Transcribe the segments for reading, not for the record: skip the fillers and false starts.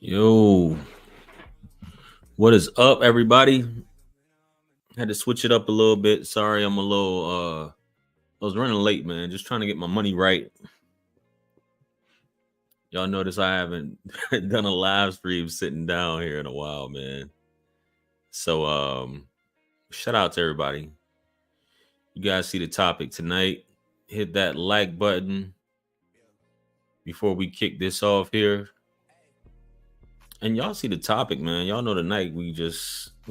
Yo, what is up, everybody? Had to switch it up a little bit. Sorry, I'm a little I was running late, man. Just trying to get my money right. Y'all notice I haven't done a live stream sitting down here in a while, man. So shout out to everybody. You guys see the topic tonight. Hit that like button before we kick this off here. And y'all see the topic, man. Y'all know tonight we're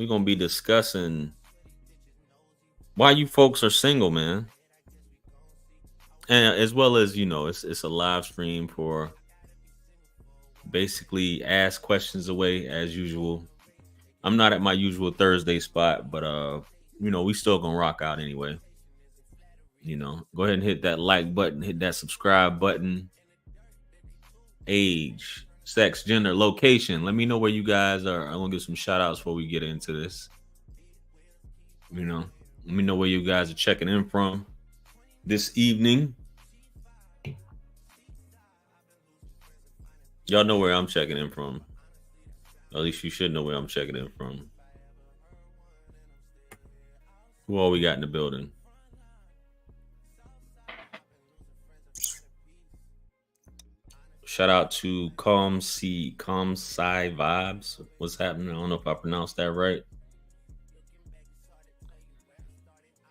gonna be discussing why you folks are single, man. And as well as it's a live stream for basically ask questions away as usual. I'm not at my usual Thursday spot, but we still gonna rock out anyway. Go ahead and hit that like button, hit that subscribe button. Age, sex, gender, location. Let me know where you guys are. I'm gonna give some shout outs before we get into this. Let me know where you guys are checking in from this evening. Y'all know where I'm checking in from. At least you should know where I'm checking in from. Who all we got in the building? Shout out to Calm Sci Vibes. What's happening? I don't know if I pronounced that right.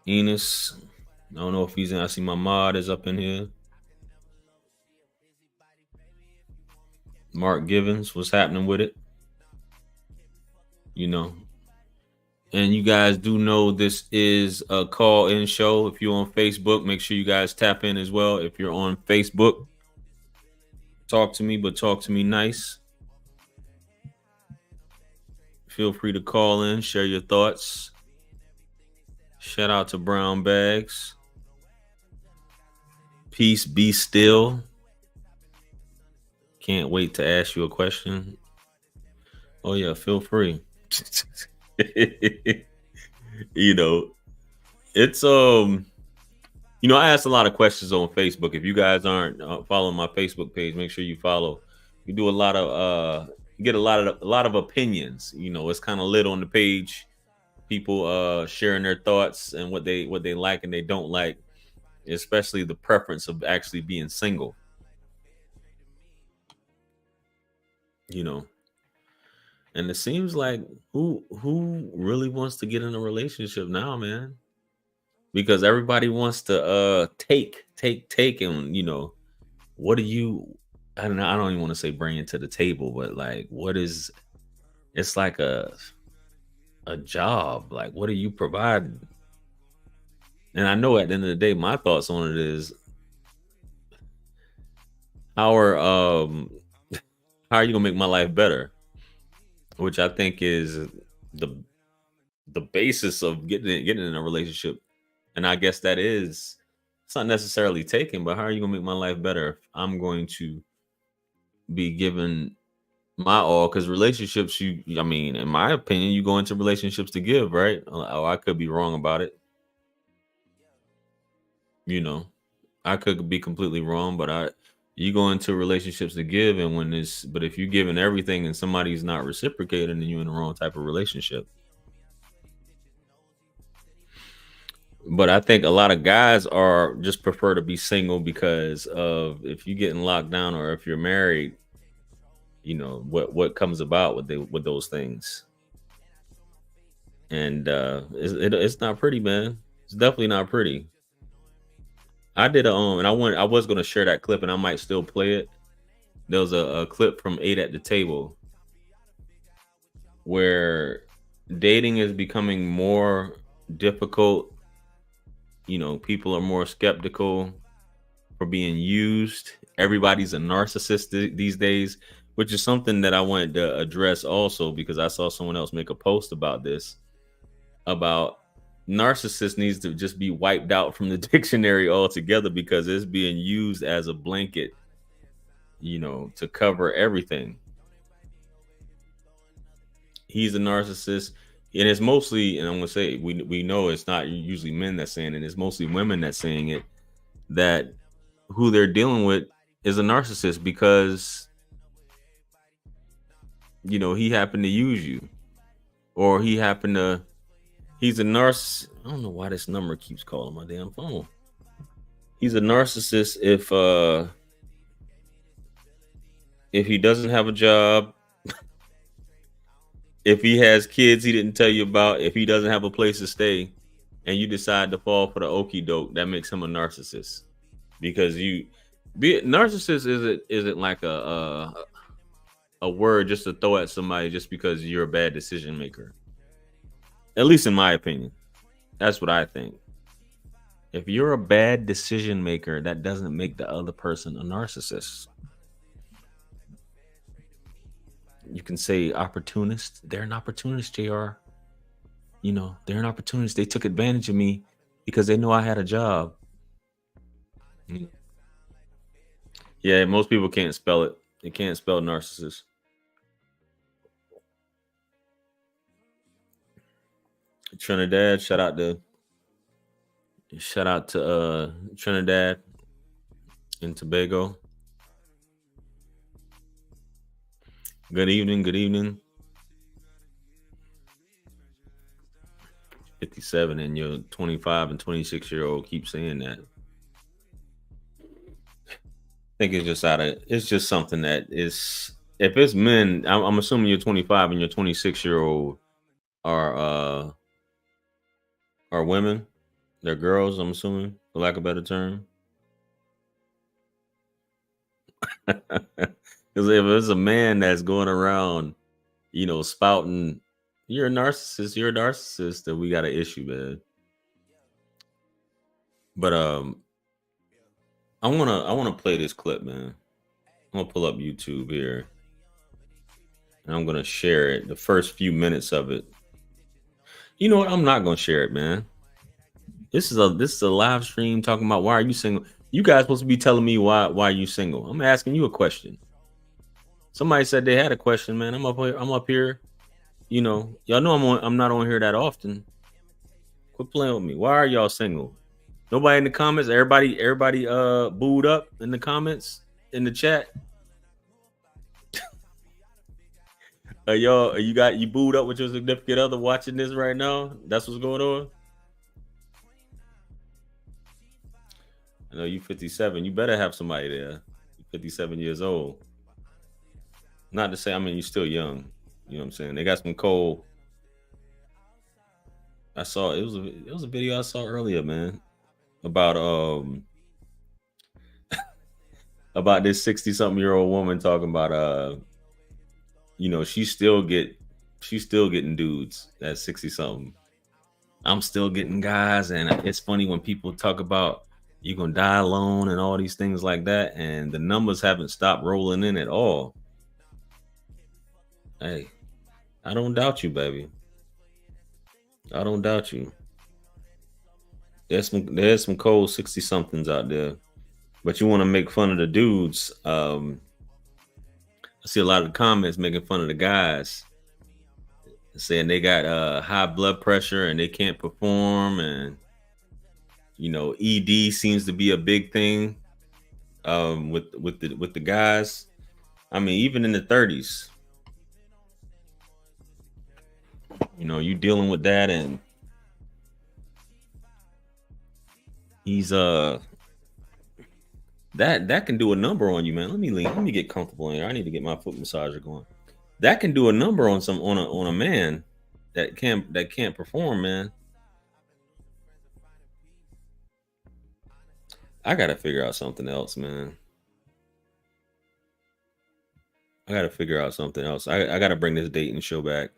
Enos. I don't know if he's in. I see my mod is up in here. Mark Givens, what's happening with it? And you guys do know this is a call-in show. If you're on Facebook, make sure you guys tap in as well. If you're on Facebook, talk to me, but talk to me nice. Feel free to call in, share your thoughts. Shout out to Brown Bags. Peace, be still. Can't wait to ask you a question. Oh yeah, feel free. It's I asked a lot of questions on Facebook. If you guys aren't following my Facebook page, make sure you follow. We do a lot of get a lot of opinions. It's kind of lit on the page. People sharing their thoughts and what they like and they don't like, especially the preference of actually being single. And it seems like who really wants to get in a relationship now, man? Because everybody wants to take and what do you I don't even want to say bring it to the table, but like it's like a job. Like, what are you providing? And I know at the end of the day, my thoughts on it is how are you gonna make my life better? Which I think is the basis of getting in a relationship. And I guess it's not necessarily taken, but how are you gonna make my life better if I'm going to be given my all? Because relationships, in my opinion, you go into relationships to give, right? Oh, I could be wrong about it. I could be completely wrong, but you go into relationships to give, and but if you're giving everything and somebody's not reciprocating, then you're in the wrong type of relationship. But I think a lot of guys are just prefer to be single because of if you're getting locked down or if you're married, what comes about with those things. And it's not pretty, man. It's definitely not pretty. I did and I was going to share that clip, and I might still play it. There was a clip from 8 at the Table where dating is becoming more difficult. People are more skeptical for being used. Everybody's a narcissist these days, which is something that I wanted to address also because I saw someone else make a post about this, about narcissist needs to just be wiped out from the dictionary altogether because it's being used as a blanket, to cover everything. He's a narcissist. And it's mostly, and I'm gonna say, we know it's not usually men that's saying it. It's mostly women that's saying it. That who they're dealing with is a narcissist because he happened to use you, or he's a narcissist. I don't know why this number keeps calling my damn phone. He's a narcissist if he doesn't have a job, if he has kids he didn't tell you about, if he doesn't have a place to stay, and you decide to fall for the okie doke, that makes him a narcissist. Because narcissist isn't like a word just to throw at somebody just because you're a bad decision maker. At least in my opinion. That's what I think. If you're a bad decision maker, that doesn't make the other person a narcissist. You can say opportunist. They're an opportunist, JR. They're an opportunist. They took advantage of me because they know I had a job. Yeah, most people can't spell it. They can't spell narcissist. Trinidad, shout out to Trinidad and Tobago. Good evening, good evening. 57 and your 25 and 26-year-old keep saying that. I think it's just something that is, if it's men, I'm assuming you're 25 and your 26-year-old are women. They're girls, I'm assuming, for lack of a better term. Because if it's a man that's going around, spouting, you're a narcissist, then we got an issue, man. But I wanna play this clip, man. I'm gonna pull up YouTube here, and I'm gonna share it. The first few minutes of it. You know what? I'm not gonna share it, man. This is a live stream talking about why are you single. You guys supposed to be telling me why you single. I'm asking you a question. Somebody said they had a question, man. I'm up here. Y'all know I'm not on here that often. Quit playing with me. Why are y'all single? Nobody in the comments. Everybody booed up in the comments in the chat. You booed up with your significant other watching this right now? That's what's going on. I know you 57. You better have somebody there. You're 57 years old. Not to say, you're still young. You know what I'm saying? They got some cold. I saw it was a video I saw earlier, man, about about this 60-something-year-old woman talking about she's still getting dudes at 60-something. I'm still getting guys, and it's funny when people talk about you're gonna die alone and all these things like that, and the numbers haven't stopped rolling in at all. Hey, I don't doubt you, baby. I don't doubt you. There's some cold 60-somethings out there, but you want to make fun of the dudes. I see a lot of the comments making fun of the guys, saying they got high blood pressure and they can't perform, and ED seems to be a big thing with the guys. Even in the 30s, you dealing with that, and he's that can do a number on you, man. Let me get comfortable in here. I need to get my foot massager going. That can do a number on a man that can't perform, man. I gotta figure out something else, man. I gotta figure out something else. I gotta bring this dating show back.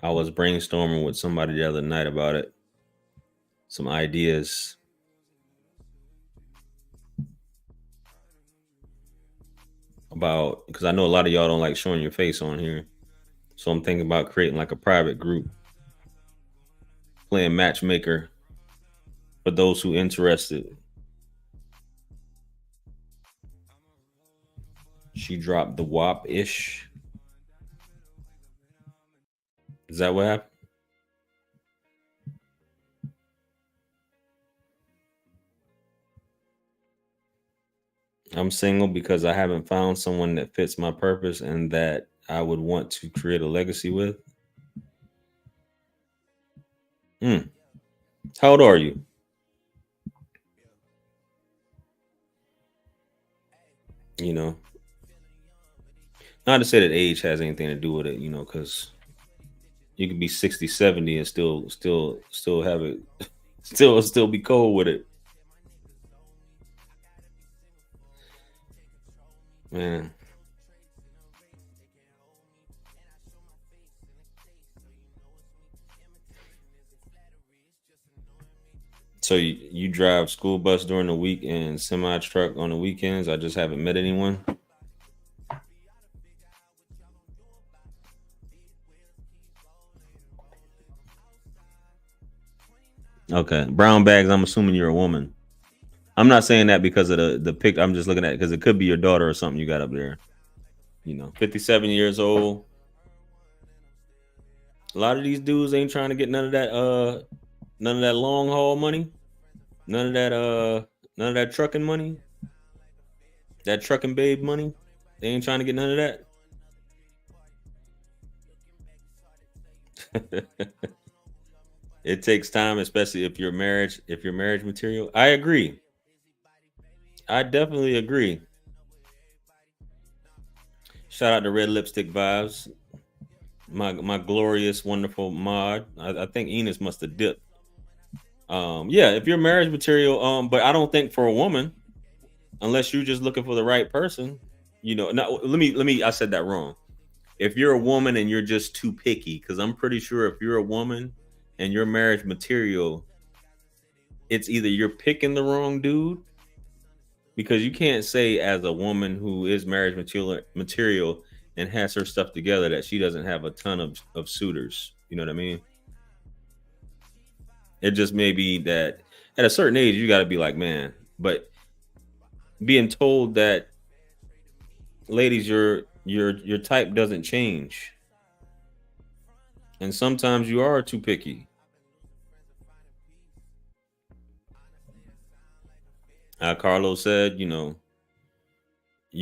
I was brainstorming with somebody the other night about it. Some ideas. Because I know a lot of y'all don't like showing your face on here. So I'm thinking about creating like a private group, playing matchmaker for those who interested. She dropped the WAP-ish. Is that what happened? I'm single because I haven't found someone that fits my purpose and that I would want to create a legacy with. Hmm. How old are you? You know, not to say that age has anything to do with it, because you could be 60, 70 and still have it, still be cold with it, man. So you drive school bus during the week and semi truck on the weekends. I just haven't met anyone. Okay, brown bags. I'm assuming you're a woman. I'm not saying that because of the pic. I'm just looking at it because it could be your daughter or something you got up there. 57 years old. A lot of these dudes ain't trying to get none of that long haul money, none of that none of that trucking money, that trucking babe money. They ain't trying to get none of that. It takes time, especially if you're marriage material. I agree. I definitely agree. Shout out to Red Lipstick Vibes, my glorious, wonderful mod. I think Enos must have dipped. Yeah, if you're marriage material, but I don't think for a woman, unless you're just looking for the right person, Not, let me. I said that wrong. If you're a woman and you're just too picky, because I'm pretty sure if you're a woman and you're marriage material, it's either you're picking the wrong dude, because you can't say as a woman who is marriage material and has her stuff together that she doesn't have a ton of suitors. You know what I mean? It just may be that at a certain age you got to be like, man. But being told that, ladies, your type doesn't change, and sometimes you are too picky. Carlos said, you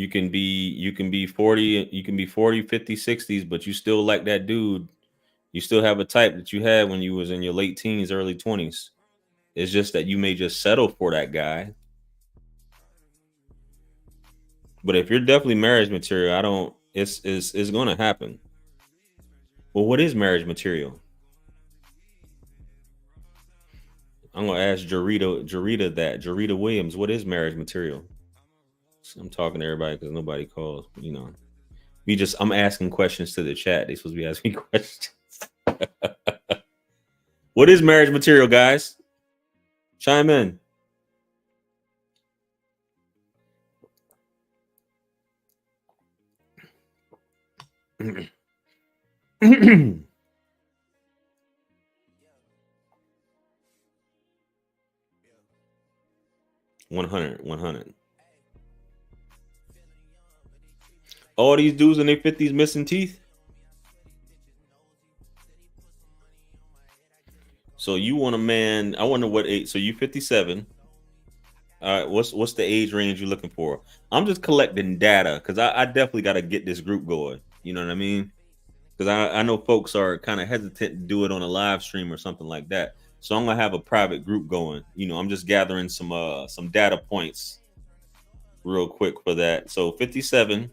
can be 40, you can be 40, 50, 60s, but you still like that dude. You still have a type that you had when you was in your late teens, early 20s. It's just that you may just settle for that guy. But if you're definitely marriage material, I don't it's going to happen. Well, what is marriage material? I'm going to ask Jarita Williams, what is marriage material? So I'm talking to everybody because nobody calls, I'm asking questions to the chat. They supposed to be asking questions. What is marriage material, guys? Chime in. One 100. All these dudes in their 50s missing teeth. So you want a man? I wonder what age. So you 57. All right. What's the age range you're looking for? I'm just collecting data because I definitely got to get this group going. You know what I mean? Because I know folks are kind of hesitant to do it on a live stream or something like that. So I'm gonna have a private group going. I'm just gathering some data points real quick for that. So 57.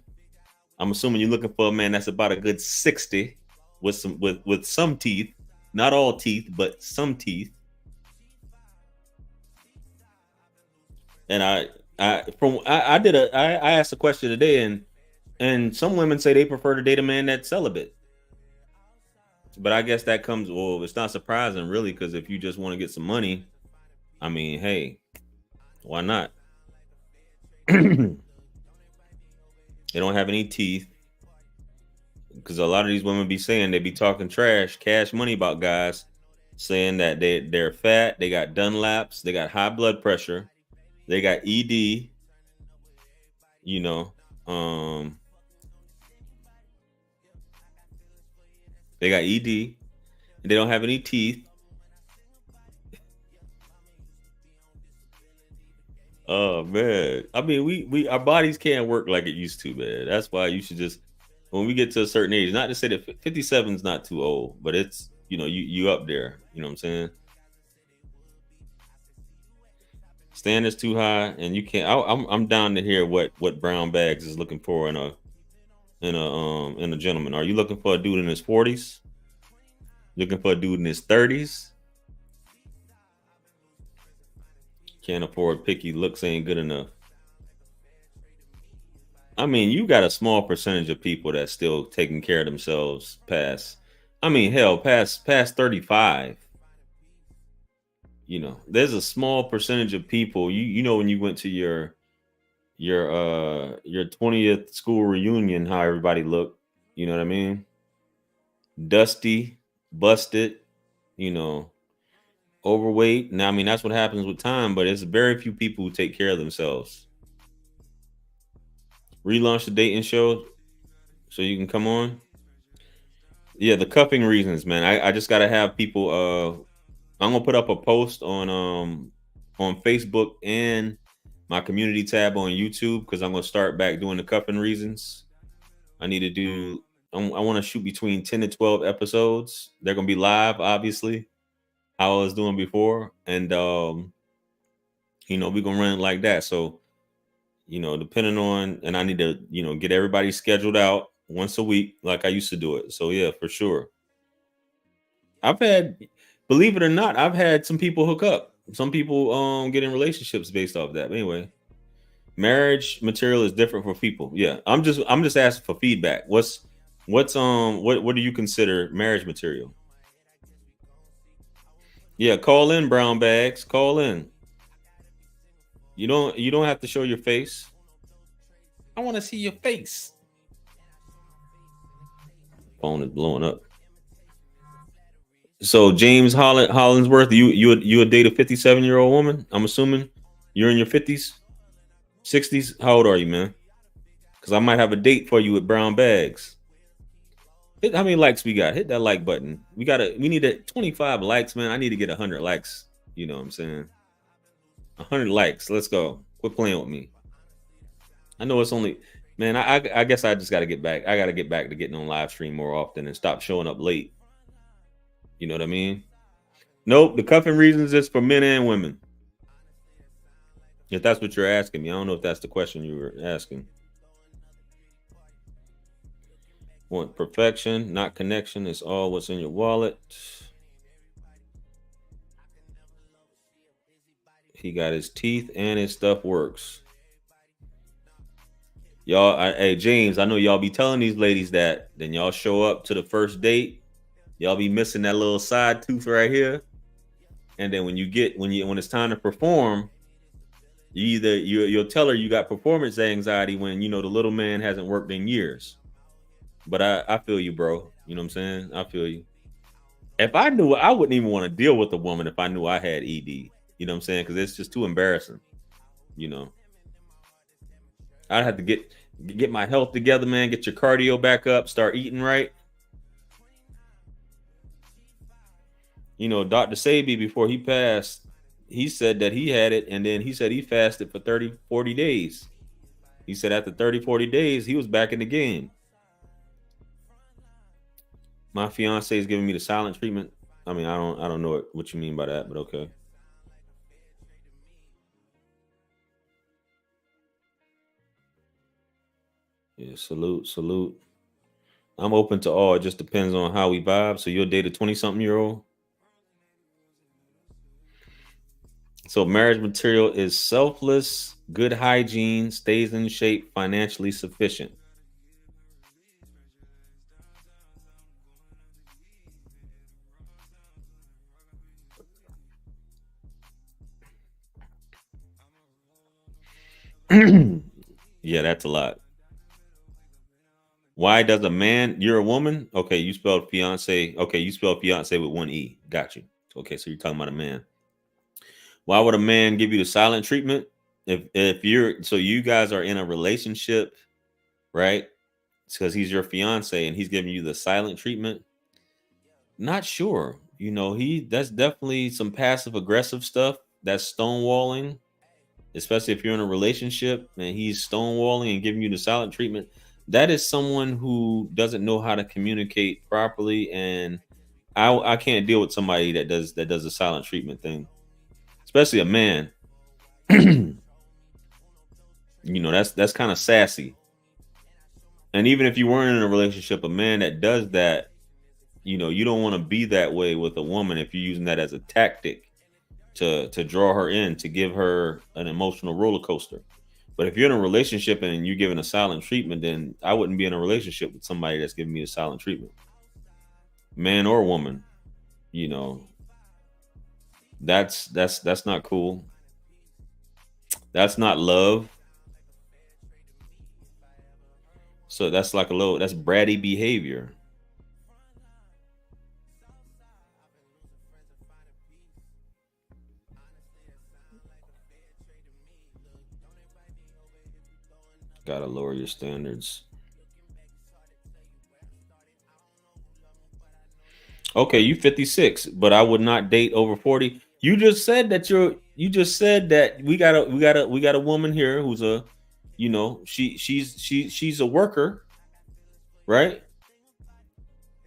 I'm assuming you're looking for a man that's about a good 60 with some teeth, not all teeth, but some teeth. And I asked a question today, and some women say they prefer to date a man that's celibate. But I guess that comes, well, it's not surprising really, because if you just want to get some money, I mean, hey, why not? They don't have any teeth, because a lot of these women be saying, they be talking trash, cash money about guys, saying that they're fat, they got Dunlaps, they got high blood pressure, they got ED, you know, um, they got ED, and they don't have any teeth. Oh man, I mean, we our bodies can't work like it used to, man. That's why you should just when we get to a certain age, not to say that 57 is not too old, but it's, you up there. You know what I'm saying? Standards too high, and you can't. I'm down to hear what Brown Bags is looking for in a gentleman. Are you looking for a dude in his 40s? Looking for a dude in his 30s? Can't afford picky looks, ain't good enough. I mean, you got a small percentage of people that's still taking care of themselves past. I mean, hell, past 35. There's a small percentage of people. When you went to your 20th school reunion, how everybody looked. You know what I mean? Dusty, busted, you know, overweight. Now, I mean, that's what happens with time, but it's very few people who take care of themselves. Relaunch the dating show so you can come on. Yeah, the cuffing reasons, man. I just gotta have people. I'm gonna put up a post on Facebook and my community tab on YouTube because I'm gonna start back doing the cuffing reasons. I need to do. I want to shoot between 10 to 12 episodes. They're gonna be live, obviously, how I was doing before, and we're gonna run it like that. So, depending on, and I need to, get everybody scheduled out once a week, like I used to do it. So yeah, for sure. I've had, believe it or not, I've had some people hook up. Some people get in relationships based off that. But anyway, marriage material is different for people. Yeah, I'm just asking for feedback. What do you consider marriage material? Yeah, call in, brown bags. Call in. You don't have to show your face. I want to see your face. Phone is blowing up. So James Hollinsworth, you would date a 57-year-old woman? I'm assuming you're in your 50s, 60s. How old are you, man? Because I might have a date for you with brown bags. How many likes we got? Hit that like button. We need 25 likes, man. I need to get 100 likes. You know what I'm saying? 100 likes. Let's go. Quit playing with me. I know it's only, man. I guess I just got to get back. I got to get back to getting on live stream more often and stop showing up late. You know what I mean? Nope. The cuffing reasons is for men and women. If that's what you're asking me, I don't know if that's the question you were asking. Want perfection, not connection. It's all what's in your wallet. He got his teeth and his stuff works. Hey James, I know y'all be telling these ladies that. Then y'all show up to the first date. Y'all be missing that little side tooth right here. And then when it's time to perform, you'll tell her you got performance anxiety when the little man hasn't worked in years. But I feel you, bro. You know what I'm saying? I feel you. If I knew, I wouldn't even want to deal with a woman if I knew I had ED. You know what I'm saying? Because it's just too embarrassing. You know, I'd have to get my health together, man. Get your cardio back up. Start eating right. Dr. Sabi, before he passed, he said that he had it, and then he said he fasted for 30, 40 days. He said after 30, 40 days, he was back in the game. My fiance is giving me the silent treatment. I mean, I don't know what you mean by that, but okay. Yeah, salute. I'm open to all. It just depends on how we vibe. So you'll date a 20-something-year-old. So marriage material is selfless, good hygiene, stays in shape, financially sufficient. Yeah, that's a lot. Why does a man? You're a woman. Okay, you spelled fiance. Okay, you spelled fiance with one e. Got you. Okay, so you're talking about a man. Why would a man give you the silent treatment? If you're so you guys are in a relationship, right? It's because he's your fiance and he's giving you the silent treatment. Not sure. That's definitely some passive aggressive stuff. That's stonewalling, especially if you're in a relationship and he's stonewalling and giving you the silent treatment. that is someone who doesn't know how to communicate properly, and I can't deal with somebody that does a silent treatment thing, especially a man. That's kind of sassy. And even if you weren't in a relationship, a man that does that, you don't want to be that way with a woman if you're using that as a tactic to draw her in, to give her an emotional roller coaster. But if you're in a relationship and you're giving a silent treatment, then I wouldn't be in a relationship with somebody that's giving me a silent treatment, man or woman. You know, that's not cool. That's not love. So that's like that's bratty behavior. Gotta lower your standards. Okay, you 56, but I would not date over 40. You just said that we got a woman here who's she's a worker, right?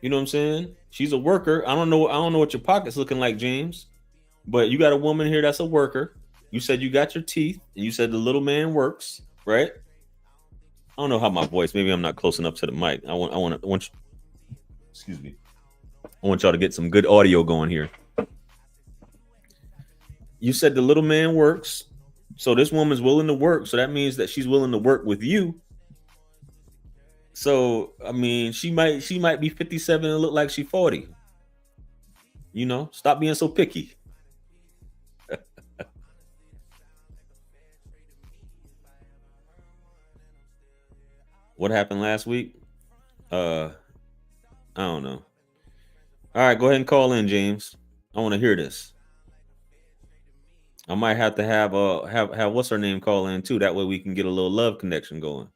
You know what I'm saying? She's a worker. I don't know what your pocket's looking like, James, but you got a woman here that's a worker. You said you got your teeth, and you said the little man works, right? I don't know how my voice. Maybe I'm not close enough to the mic. I want you, excuse me. I want y'all to get some good audio going here. You said the little man works, so this woman's willing to work. So that means that she's willing to work with you. So I mean, she might be 57 and look like she's 40. Stop being so picky. What happened last week? Uh, I don't know. All right, go ahead and call in, James. I want to hear this. I might have to have what's her name call in too. That way we can get a little love connection going.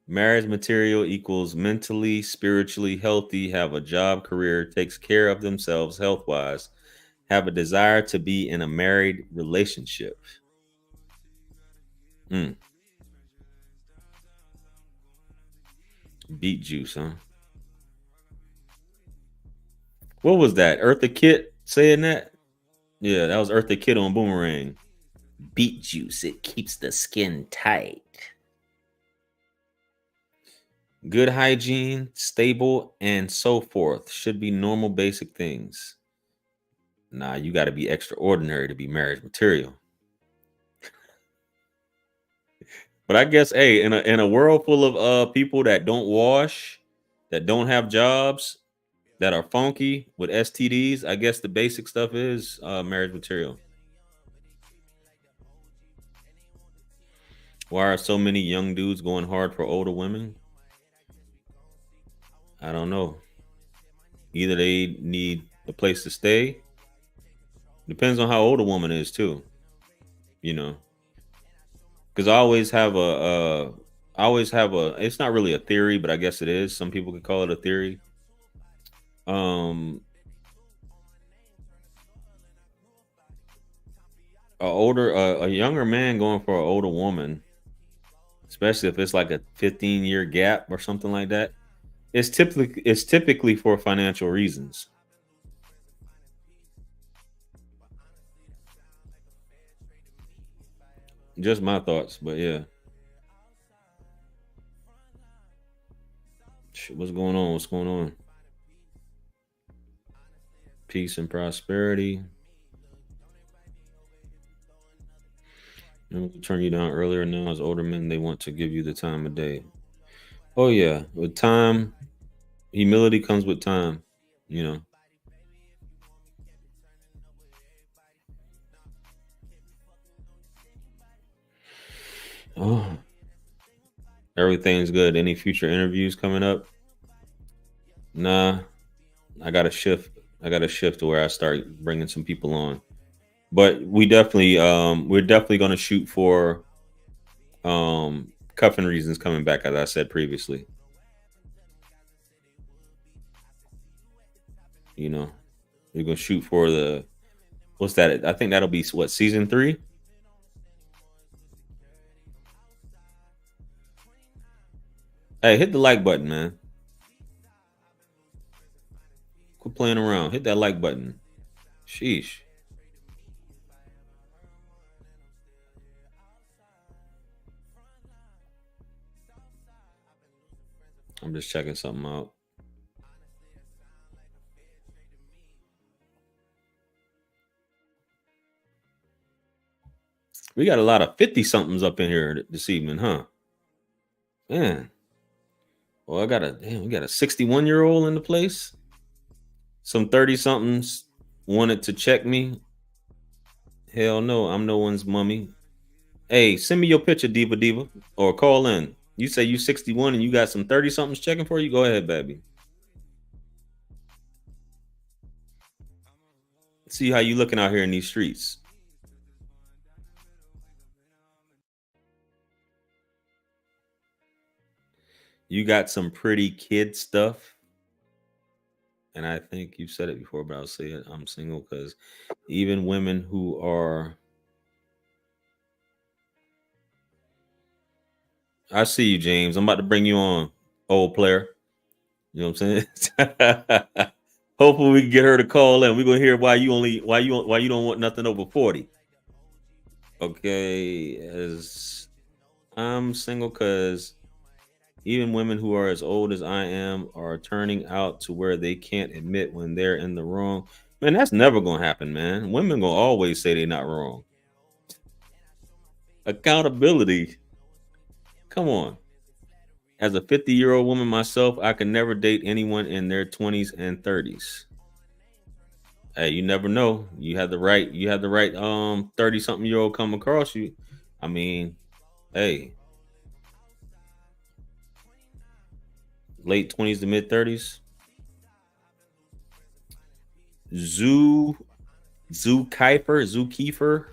Marriage material equals mentally, spiritually healthy, have a job, career, takes care of themselves health wise, have a desire to be in a married relationship. Mm, beet juice, huh? What was that? Eartha Kitt saying that? Yeah, that was Eartha Kitt on Boomerang. Beet juice, it keeps the skin tight. Good hygiene, stable, and so forth should be normal basic things. Nah, you got to be extraordinary to be marriage material. But I guess, hey, in a world full of people that don't wash, that don't have jobs, that are funky with STDs, I guess the basic stuff is marriage material. Why are so many young dudes going hard for older women? I don't know. Either they need a place to stay. Depends on how old a woman is too. You know, because I always have a. It's not really a theory, but I guess it is. Some people could call it a theory. Um, a younger man going for an older woman, especially if it's like a 15-year gap or something like that. It's typically for financial reasons. Just my thoughts, but yeah. What's going on? What's going on? Peace and prosperity. And we turn you down earlier now as older men. They want to give you the time of day. Oh yeah, with time, humility comes with time. You know, oh, everything's good. Any future interviews coming up? Nah, I got to shift. I got to shift to where I start bringing some people on. But we're definitely going to shoot for cuffing reasons coming back, as I said previously. You know, we're going to shoot for the what's that? I think that'll be what, season 3. Hey, hit the like button, man. Quit playing around. Hit that like button. Sheesh. I'm just checking something out. We got a lot of 50 somethings up in here this evening, huh? Man. Well, we got a 61-year-old in the place. Some 30 somethings wanted to check me. Hell no, I'm no one's mummy. Hey, send me your picture, Diva Diva, or call in. You say you 61 and you got some 30 somethings checking for you? Go ahead, baby. See how you looking out here in these streets. You got some pretty kid stuff. And I think you've said it before, but I'll say it. I'm single because even women who are. I see you, James. I'm about to bring you on, old player. You know what I'm saying? Hopefully we can get her to call in. We're gonna hear why you don't want nothing over 40. Okay, as I'm single because even women who are as old as I am are turning out to where they can't admit when they're in the wrong. Man, that's never gonna happen, man. Women gonna always say they're not wrong. Accountability. Come on. As a 50-year-old woman myself, I can never date anyone in their 20s and 30s. Hey, you never know. You have the right 30 something year old come across you. I mean, hey, late 20s to mid 30s. Zoo Kiefer.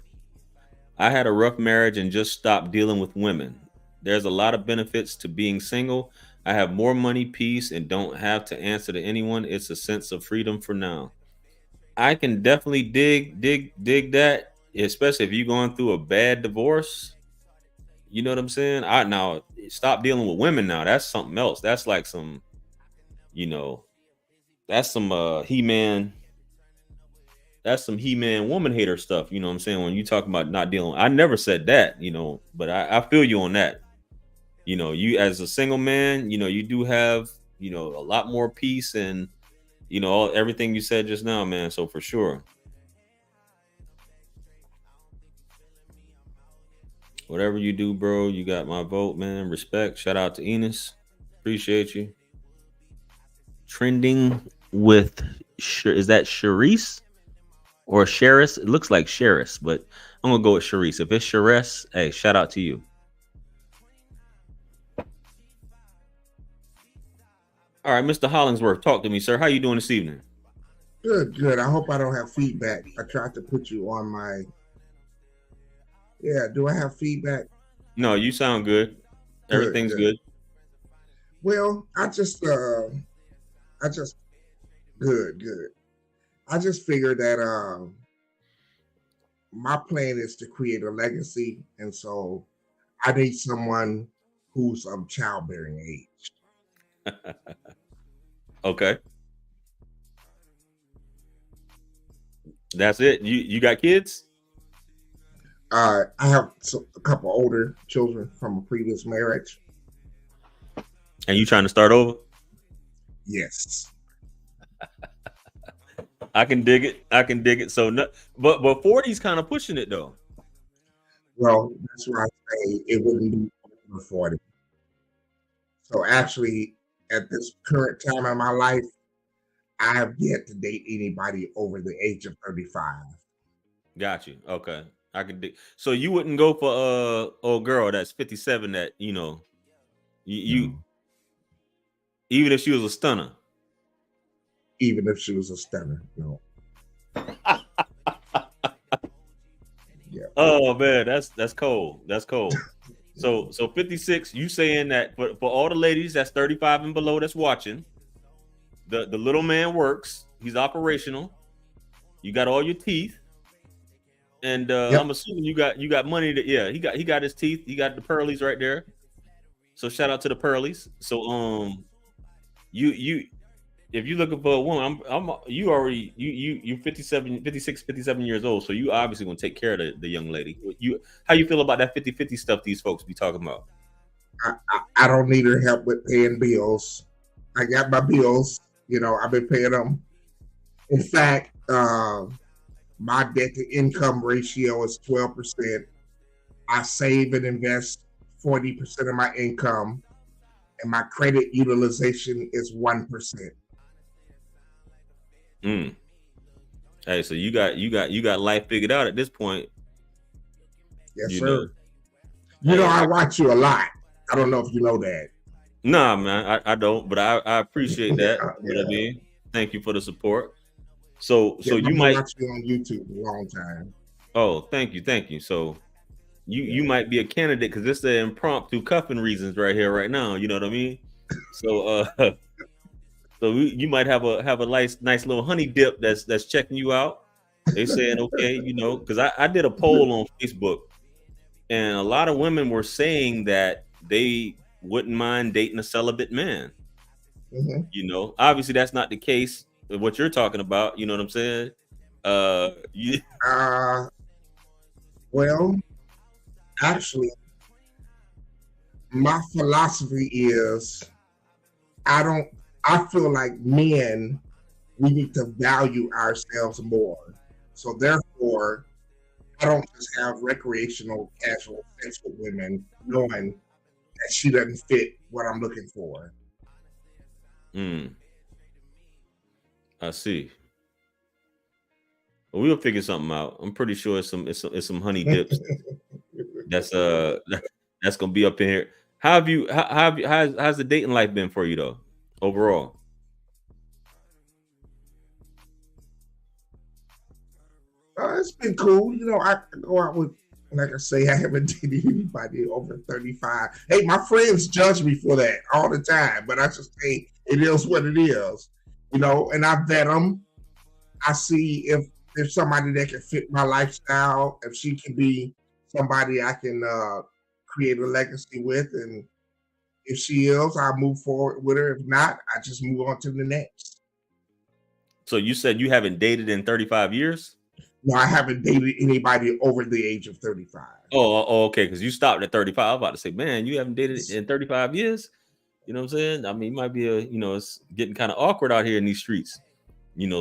I had a rough marriage and just stopped dealing with women. There's a lot of benefits to being single. I have more money, peace, and don't have to answer to anyone. It's a sense of freedom for now. I can definitely dig that, especially if you're going through a bad divorce. You know what I'm saying? I now stop dealing with women now. That's something else. That's like some, you know, that's some He-Man. That's some He-Man woman hater stuff. You know what I'm saying? When you talk about not dealing, I never said that, but I feel you on that. You as a single man, you do have, a lot more peace and everything you said just now, man. So for sure. Whatever you do, bro, you got my vote, man. Respect. Shout out to Enos. Appreciate you. Trending with is that Charisse or Sheris? It looks like Sheris, but I'm gonna go with Charisse. If it's Sheris, hey, shout out to you. All right, Mr. Hollingsworth, talk to me, sir. How you doing this evening? Good, good. I hope I don't have feedback. I tried to put you on my. Yeah, do I have feedback? No, you sound good. Good, Everything's good. good. Well, I just, good, good. I just figured that my plan is to create a legacy. And so I need someone who's of childbearing age. Okay, that's it. You got kids, I have a couple older children from a previous marriage. and you trying to start over? Yes. I can dig it. I can dig it. So, no, but 40's kind of pushing it though. Well, that's why I say it wouldn't be over 40. So actually, at this current time in my life, I have yet to date anybody over the age of 35. Got you. Okay, I can dig. So you wouldn't go for old girl that's 57 that you No, even if she was a stunner. even if she was a stunner. No. Yeah. Oh man, that's cold. That's cold. So 56, you saying that for all the ladies that's 35 and below that's watching, the little man works. He's operational. You got all your teeth, and I'm Yep. assuming you got money to, yeah. He got his teeth. He got the pearlies right there. So shout out to the Pearlies. So you if you're looking for a woman, you already you 57, 56, 57 years old, so you obviously gonna take care of the young lady. You how you feel about that 50-50 stuff these folks be talking about? I don't need her help with paying bills. I got my bills. I've been paying them. In fact, my debt to income ratio is 12%. I save and invest 40% of my income, and my credit utilization is 1%. Mm. Hey, so you got life figured out at this point. Yes, You know, sir. hey, I watch you a lot. I don't know if you know that. nah, man, I don't, but I appreciate that. You know what I Yeah. mean? Thank you for the support. So Yeah, you I've been might. watching you on YouTube a long time. Oh, thank you. So you Yeah. might be a candidate because this is the impromptu cuffing reasons right here, right now. You know what I mean? So so you might have a nice little honey dip that's checking you out. They saying okay, because I did a poll on Facebook, and a lot of women were saying that they wouldn't mind dating a celibate man. Hmm. Obviously that's not the case with what you're talking about. You know what I'm saying? You, Uh, well, actually, my philosophy is I don't. I feel like men, we need to value ourselves more. So therefore, I don't just have recreational, casual sex with women, knowing that she doesn't fit what I'm looking for. mm, I see. Well, we'll figure something out. I'm pretty sure it's some honey dips that's that's gonna be up in here. How's the dating life been for you though, overall? It's been cool. I go out with, like I say, I haven't dated anybody over 35. Hey, my friends judge me for that all the time, but I just say it is what it is. And I vet them. I see if there's somebody that can fit my lifestyle, if she can be somebody I can create a legacy with. And if she is, I'll move forward with her. If not, I just move on to the next. So you said you haven't dated in 35 years? No, I haven't dated anybody over the age of 35. Okay, because you stopped at 35. I was about to say, man, you haven't dated in 35 years. You know what I'm saying? I mean, it might be it's getting kind of awkward out here in these streets.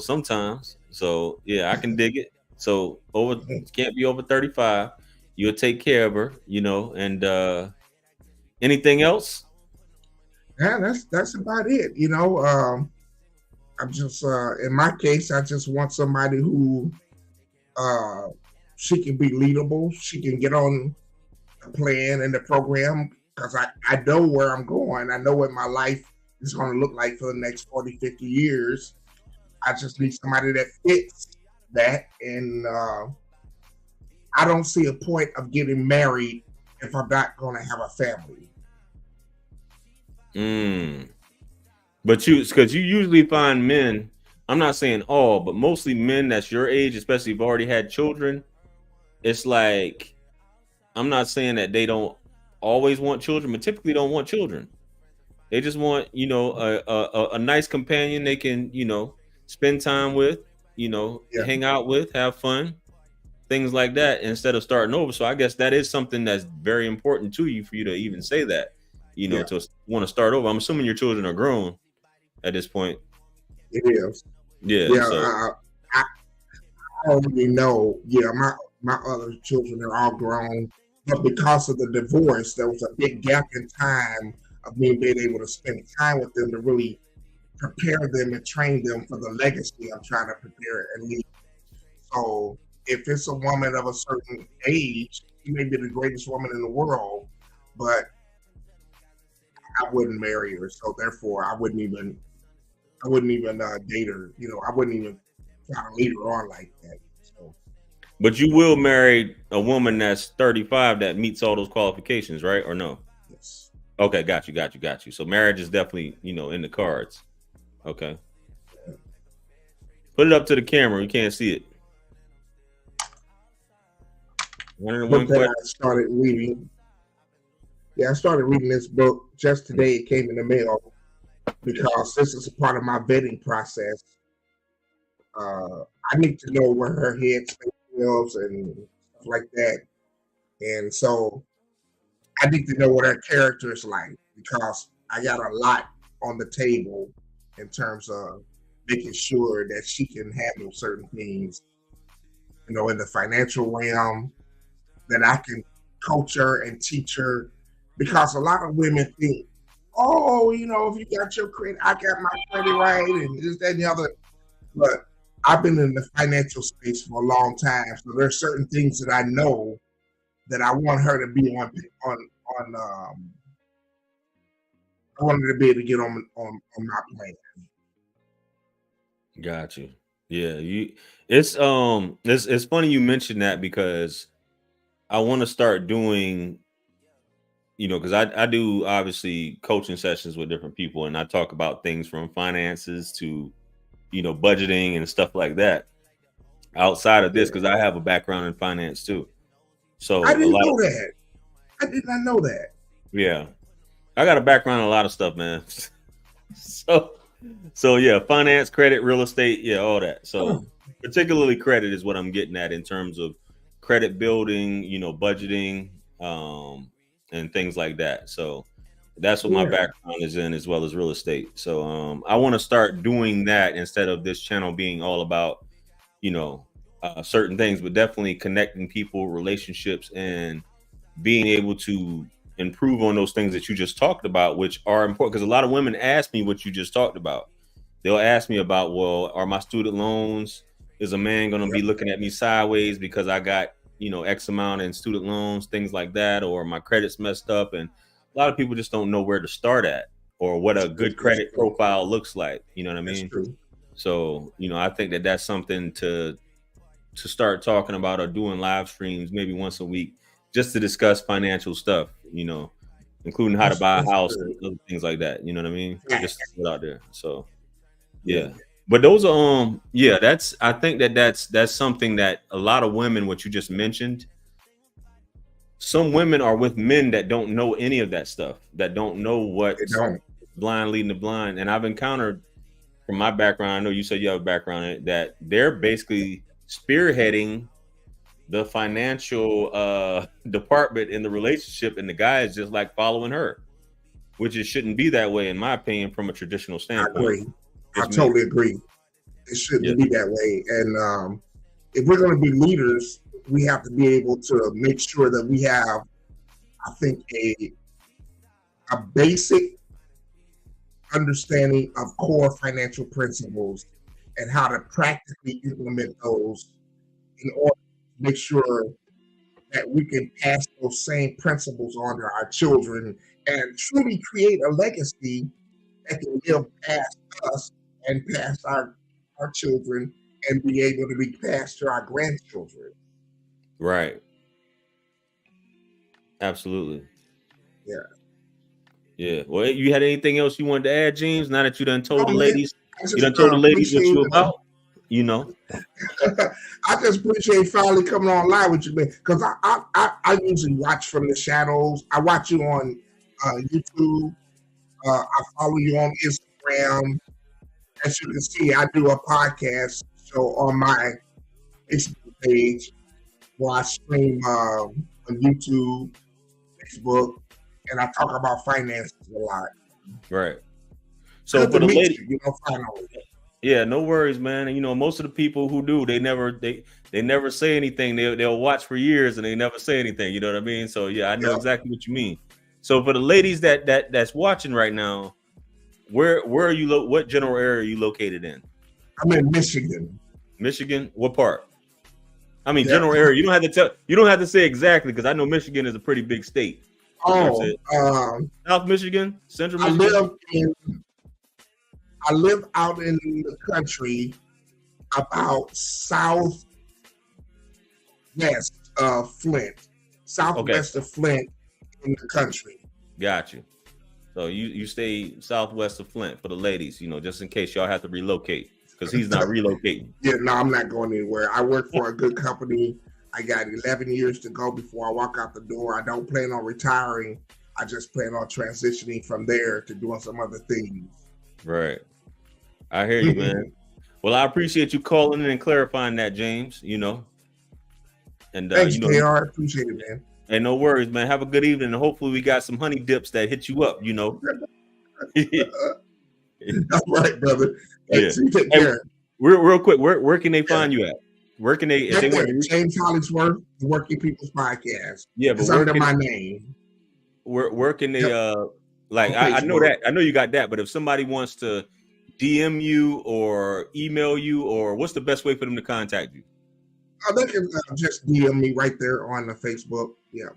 Sometimes. So yeah, I can dig it. So can't be over 35. You'll take care of her, and anything else? Yeah, that's about it. I'm just in my case, I just want somebody who uh she can be leadable. She can get on the plan and the program because I know where I'm going. I know what my life is going to look like for the next 40, 50 years. I just need somebody that fits that. And I don't see a point of getting married if I'm not going to have a family. Mm. But because you usually find men, I'm not saying all, but mostly men that's your age, especially if you've already had children, it's like, I'm not saying that they don't always want children, but typically don't want children. They just want, a nice companion they can, spend time with, Yeah, hang out with, have fun, things like that, instead of starting over. So I guess that is something that's very important to you for you to even say that, yeah, to want to start over. I'm assuming your children are grown at this point. it is. Yeah. Yeah, So, I already know. Yeah, my other children are all grown, but because of the divorce, there was a big gap in time of me being able to spend time with them to really prepare them and train them for the legacy I'm trying to prepare and leave. So if it's a woman of a certain age, she may be the greatest woman in the world, but I wouldn't marry her. So therefore, I wouldn't even date her. I wouldn't even try to lead her on like that. So but you will marry a woman that's 35 that meets all those qualifications, right? Or no? yes. Okay, got you. So marriage is definitely, in the cards. Okay. Put it up to the camera. You can't see it. Book 101 that question. I started reading. Yeah, I started reading this book just today. It came in the mail because this is a part of my vetting process. I need to know where her head space is and stuff like that. And so I need to know what her character is like because I got a lot on the table in terms of making sure that she can handle certain things, in the financial realm, that I can coach her and teach her. Because a lot of women think, oh, if you got your credit, I got my credit right, and this, that, and the other. But I've been in the financial space for a long time, so there's certain things that I know that I want her to be on. I wanted to be able to get on my plan. Got you. Yeah, it's funny you mentioned that because I want to start doing, because I do obviously coaching sessions with different people, and I talk about things from finances to budgeting and stuff like that. Outside of this, Yeah. because I have a background in finance too, I so a didn't lot know of that. I did not know that. yeah, I got a background in a lot of stuff, man. so so yeah, finance, credit, real estate, yeah, all that. So Oh, particularly credit is what I'm getting at in terms of credit building, budgeting, and things like that. So that's what my yeah, background is in, as well as real estate. So I want to start doing that instead of this channel being all about, you know, certain things, but definitely connecting people, relationships, and being able to improve on those things that you just talked about, which are important. Because a lot of women ask me what you just talked about. They'll ask me about, well, are my student loans, is a man going to yep, be looking at me sideways because I got, X amount in student loans, things like that, or my credit's messed up. And a lot of people just don't know where to start at or what a good that's credit true. profile looks like. You know what I That's mean? true. So, I think that that's something to start talking about or doing live streams maybe once a week just to discuss financial stuff, including how to buy a That's house good. and other things like that. You know what I mean? Just to Facts. put out there. So Yeah, yeah. But those are yeah, I think that that's something that a lot of women, what you just mentioned, some women are with men that don't know any of that stuff, that don't know they what don't. blind leading the blind. And I've encountered, from my background, I know you said you have a background in it, that they're basically spearheading the financial department in the relationship, and the guy is just like following her, which it shouldn't be that way, in my opinion, from a traditional I standpoint. agree. I Just me. totally agree. It Yeah. shouldn't be that way. And if we're going to be leaders, we have to be able to make sure that we have, I think, a basic understanding of core financial principles and how to practically implement those in order to make sure that we can pass those same principles on to our children and truly create a legacy that can live past us and past our children and be able to be passed to our grandchildren. Right. Absolutely. Yeah. Yeah. Well, you had anything else you wanted to add, James? Now that Oh man, I you just done told the ladies what appreciate you about, you know. I just appreciate finally coming on live with you, man. Because I usually watch from the shadows. I watch you on YouTube. I follow you on Instagram. As you can see, I do a podcast show on my Facebook page where I stream on YouTube, Facebook, and I talk about finances a lot. Right. So Good for to the meet lady, you, finally. yeah, no worries, man. And most of the people who do, they never say anything. They'll watch for years and they never say anything. You know what I mean? So yeah, I know Yep. exactly what you mean. So for the ladies that's watching right now, where are you? What general area are you located in? I'm in Michigan. Michigan? What part? I mean, Yeah. general area. You don't have to tell. You don't have to say exactly, because I know Michigan is a pretty big state. You know what I'm Oh, saying? South Michigan, Central I Michigan. live out in the country about southwest of Flint, Okay, southwest of Flint in the country. got you. So you stay southwest of Flint for the ladies, just in case y'all have to relocate, because he's not relocating. Yeah, no, I'm not going anywhere. I work for a good company. I got 11 years to go before I walk out the door. I don't plan on retiring I just plan on transitioning from there to doing some other things. Right. I hear you, man. Well, I appreciate you calling in and clarifying that, James. And Thanks, JR. Appreciate it, man. Hey, no worries, man. Have a good evening, and hopefully we got some honey dips that hit you up. All right, brother. Thanks. Yeah. You take Hey, care. real quick, where can they find you at? Where can they? If they want to James Hollingsworth, the Working People's Podcast. Yeah, but it's under my name. Where can they? I know that. I know you got that. But if somebody wants to DM you or email you, or what's the best way for them to contact you? They can just DM me right there on the Facebook. Yeah.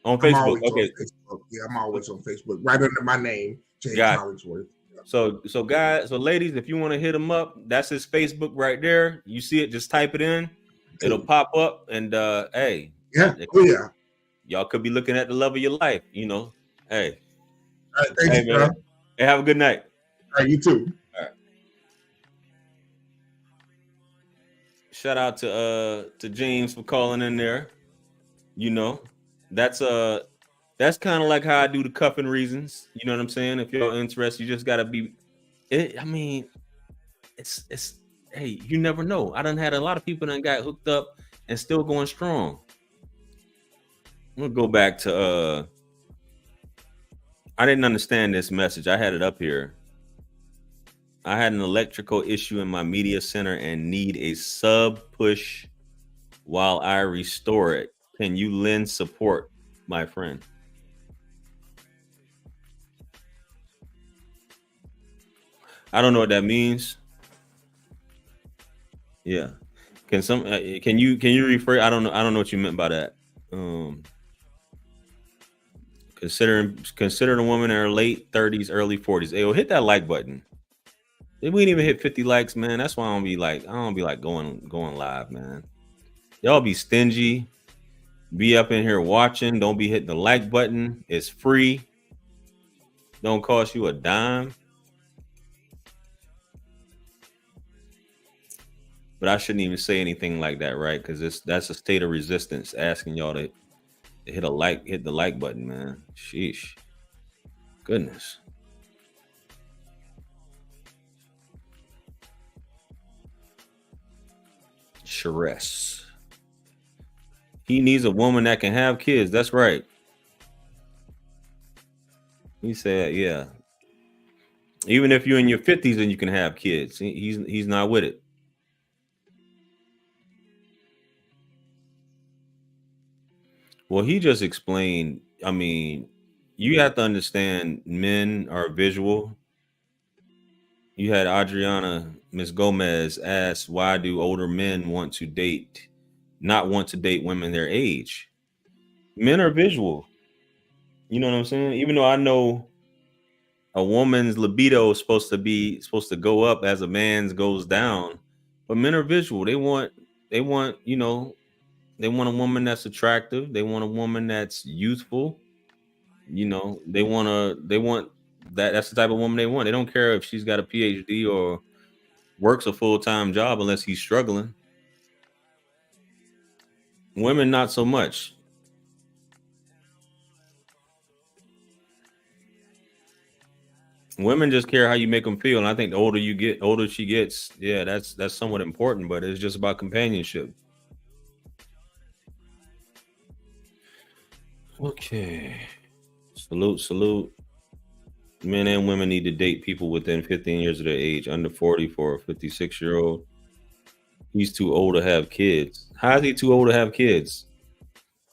On Facebook. Okay. On Facebook. Yeah, I'm always on Facebook, right under my name, James Hollingsworth. Yeah. So guys, ladies, if you want to hit him up, that's his Facebook right there. You see it, just type it in. It'll pop up, and hey. Yeah. Y'all could be looking at the love of your life, Hey. All right, thanks, man. Hey, have a good night. All right, you too. All right. Shout out to James for calling in there. That's kind of like how I do the cuffing reasons. You know what I'm saying? If you're interested, you just gotta be. It's. Hey, you never know. I done had a lot of people that got hooked up and still going strong. We'll go back to. I didn't understand this message. I had it up here. I had an electrical issue in my media center and need a sub push while I restore it. Can you lend support, my friend? I don't know what that means. Yeah. Can you rephrase? I don't know what you meant by that. Consider a woman in her late 30s, early 40s. Hey, hit that like button. If we didn't even hit 50 likes, man, that's why I don't be like going live, man. Y'all be stingy. Be up in here watching. Don't be hitting the like button. It's free. Don't cost you a dime. But I shouldn't even say anything like that, right? Because that's a state of resistance, asking y'all to hit the like button, man. Sheesh. Goodness. Sheress. He needs a woman that can have kids. That's right. He said, yeah. Even if you're in your 50s and you can have kids, he's not with it. Well, he just explained, I mean, you have to understand men are visual. You had Adriana, Miss Gomez ask, why do older men not want to date women their age? Men are visual. You know what I'm saying? Even though I know a woman's libido is supposed to go up as a man's goes down, but men are visual. They want a woman that's attractive. They want a woman that's youthful. They want that's the type of woman they want. They don't care if she's got a PhD or works a full-time job unless he's struggling. Women, not so much. Women just care how you make them feel. And I think the older she gets, yeah, that's somewhat important, but it's just about companionship. Okay. Salute. Men and women need to date people within 15 years of their age, under 40 for a 56-year-old. He's too old to have kids. How is he too old to have kids?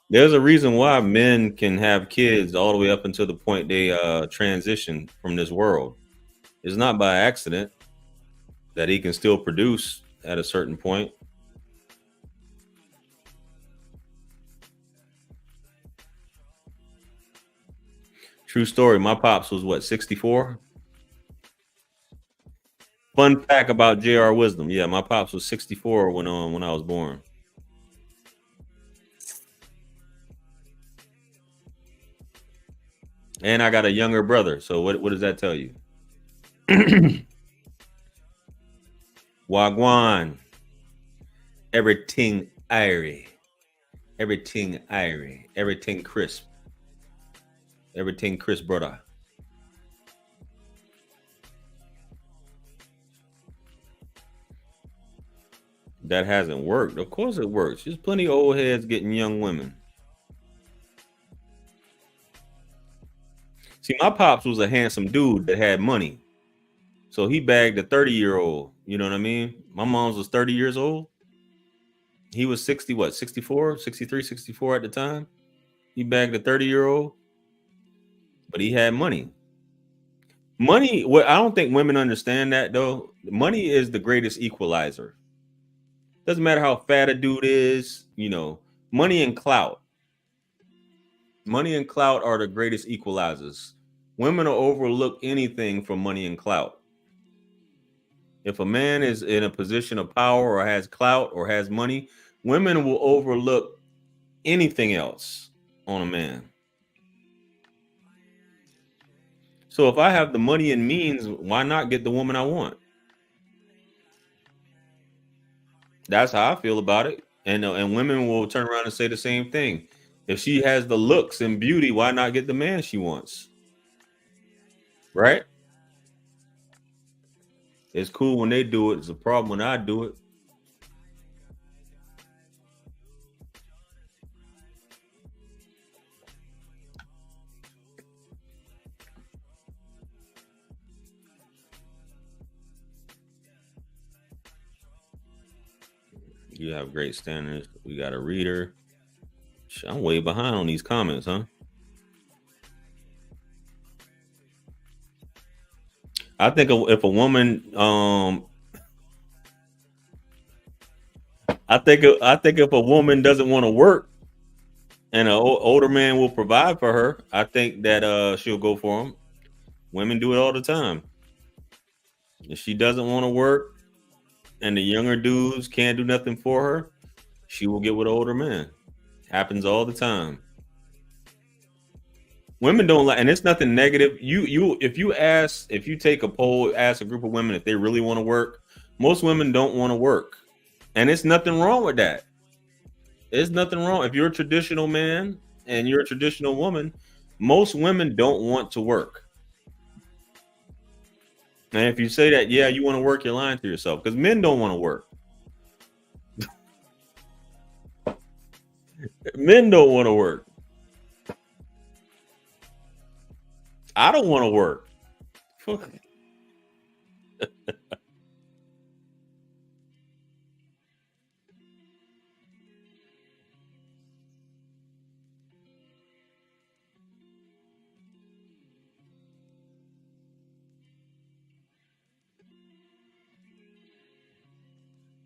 There's a reason why men can have kids all the way up until the point they transition from this world. It's not by accident that he can still produce at a certain point. True story. My pops was what, 64? Fun fact about J.R. Wisdom. Yeah, my pops was 64 when I was born. And I got a younger brother. So what does that tell you? Wagwan. Everything airy. Everything crisp. Everything Chris brother. That hasn't worked. Of course it works. There's plenty of old heads getting young women. See, my pops was a handsome dude that had money. So he bagged a 30-year-old. You know what I mean? My mom's was 30 years old. He was 60, what, 64, 63, 64 at the time. He bagged a 30-year-old, but he had money. Money, well, I don't think women understand that though. Money is the greatest equalizer. Doesn't matter how fat a dude is, money and clout. Money and clout are the greatest equalizers. Women will overlook anything for money and clout. If a man is in a position of power or has clout or has money, women will overlook anything else on a man. So if I have the money and means, why not get the woman I want? That's how I feel about it. And women will turn around and say the same thing. If she has the looks and beauty, why not get the man she wants? Right? It's cool when they do it. It's a problem when I do it. You have great standards. We got a reader. I'm way behind on these comments, huh? I think if a woman, I think if a woman doesn't want to work and an older man will provide for her, I think that she'll go for him. Women do it all the time. If she doesn't want to work and the younger dudes can't do nothing for her, she will get with an older man. Happens all the time. Women don't like, and it's nothing negative. If you take a poll, ask a group of women if they really want to work, most women don't want to work. And it's nothing wrong with that. There's nothing wrong. If you're a traditional man and you're a traditional woman, most women don't want to work. And if you say that, yeah, you want to work, you're lying to yourself, because men don't want to work. Men don't want to work. I don't want to work.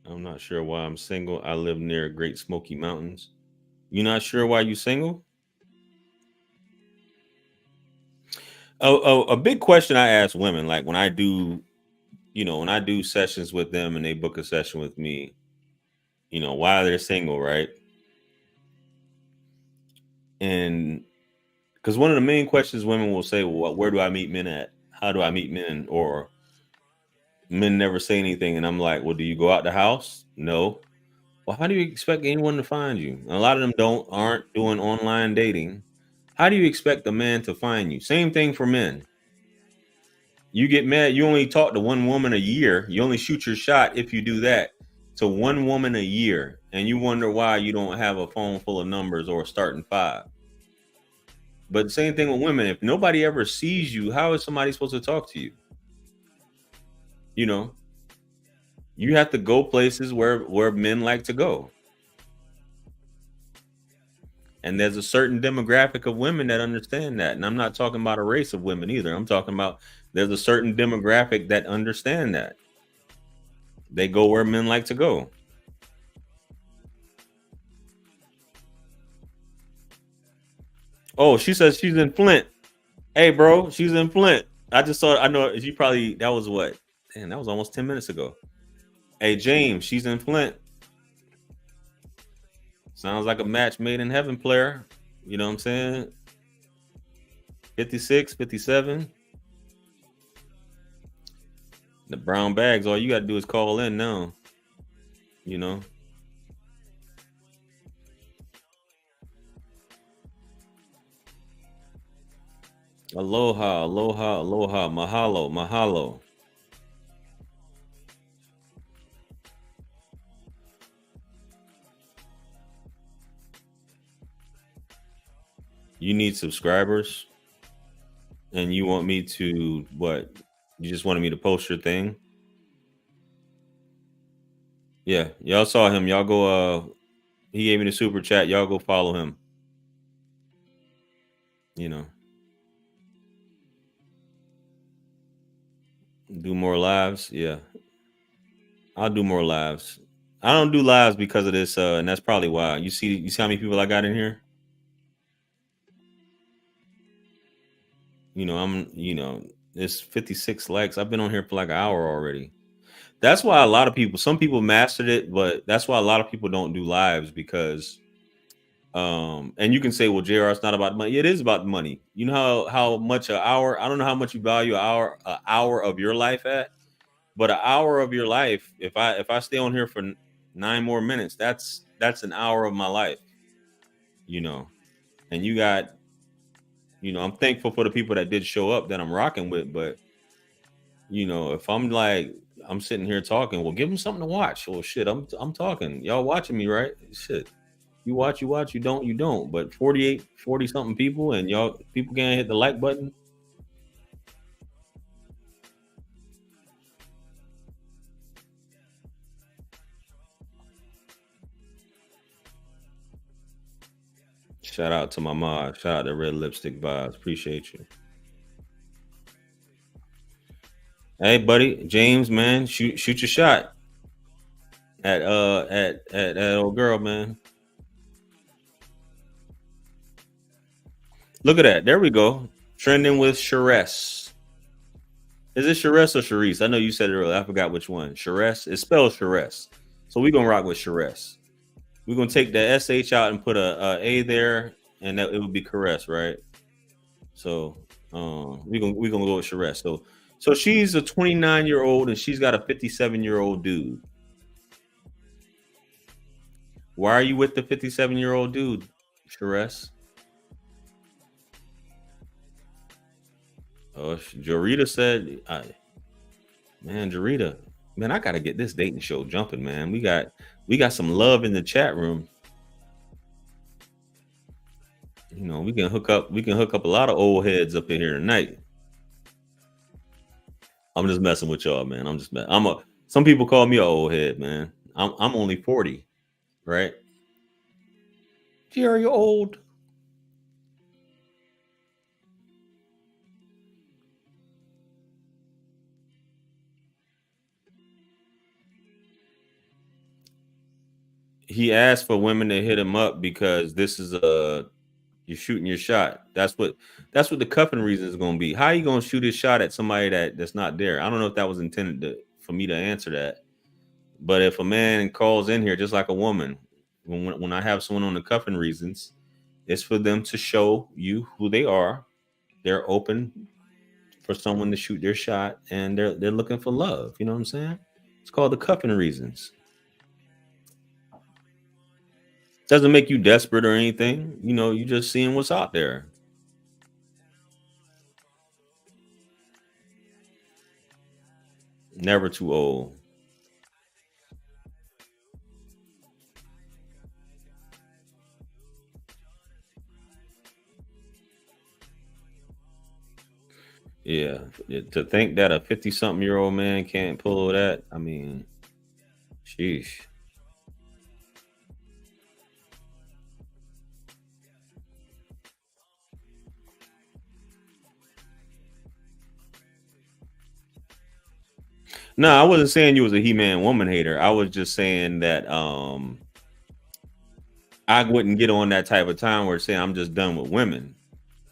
I'm not sure why I'm single. I live near Great Smoky Mountains. You're not sure why you single? Oh, a big question I ask women, like when I do, when I do sessions with them and they book a session with me, why they're single, right? And because one of the main questions women will say, well, where do I meet men at? How do I meet men? Or men never say anything. And I'm like, well, do you go out the house? No. Well, how do you expect anyone to find you? And a lot of them aren't doing online dating. How do you expect a man to find you? Same thing for men. You get mad. You only talk to one woman a year. You only shoot your shot if you do that to one woman a year. And you wonder why you don't have a phone full of numbers or a starting five. But same thing with women. If nobody ever sees you, how is somebody supposed to talk to you? You have to go places where men like to go. And there's a certain demographic of women that understand that. And I'm not talking about a race of women either. I'm talking about there's a certain demographic that understand that. They go where men like to go. Oh, she says she's in Flint. Hey, bro, she's in Flint. I know she probably, that was what? Damn, that was almost 10 minutes ago. Hey, James, she's in Flint. Sounds like a match made in heaven player. You know what I'm saying? 56, 57. The brown bags, all you got to do is call in now. You know? Aloha, aloha, aloha, mahalo, mahalo. You need subscribers, and you want me to what? You just wanted me to post your thing? Yeah, y'all saw him. Y'all go. He gave me the super chat. Y'all go follow him. You know, do more lives. Yeah, I'll do more lives. I don't do lives because of this, and that's probably why. You see how many people I got in here? It's 56 likes. I've been on here for like an hour already. That's why a lot of people, some people mastered it, but that's why a lot of people don't do lives because and you can say, well, JR, it's not about money. It is about money. You know how much an hour, I don't know how much you value an hour of your life at, but an hour of your life, if I stay on here for 9 more minutes, that's an hour of my life, you know. And you got, I'm thankful for the people that did show up that I'm rocking with, but if I'm like I'm sitting here talking, well, give them something to watch. Well, shit, I'm talking. Y'all watching me, right? Shit. You watch, you don't, you don't. But 48, 40 something people, and y'all people can't hit the like button. Shout out to my mod. Shout out to Red Lipstick Vibes. Appreciate you. Hey, buddy, James, man, shoot your shot at that old girl, man. Look at that. There we go. Trending with Sheress. Is it Sheress or Charisse? I know you said it earlier. I forgot which one. Sheress. It's spelled Sheress. So we're gonna rock with Sheress. We're gonna take the sh out and put a there, and that it would be caress, right? So we're gonna go with Sheress. So she's a 29-year-old and she's got a 57-year-old dude. Why are you with the 57-year-old dude, Sheress? Oh, Jarita said, man, Jarita, man, I gotta get this dating show jumping, man. We got some love in the chat room. We can hook up a lot of old heads up in here tonight. I'm just messing with y'all, man. Some people call me an old head, man. I'm only 40, right? Jerry, you're old. He asked for women to hit him up because this is you're shooting your shot. That's what the cuffing reason is going to be. How you going to shoot his shot at somebody that's not there? I don't know if that was intended for me to answer that. But if a man calls in here just like a woman, when I have someone on the cuffing reasons, it's for them to show you who they are. They're open for someone to shoot their shot, and they're looking for love. You know what I'm saying? It's called the cuffing reasons. Doesn't make you desperate or anything. You just seeing what's out there. Never too old. Yeah, to think that a 50-something-year-old man can't pull that, I mean, sheesh. No, I wasn't saying you was a He-Man woman hater. I was just saying that I wouldn't get on that type of time where saying I'm just done with women.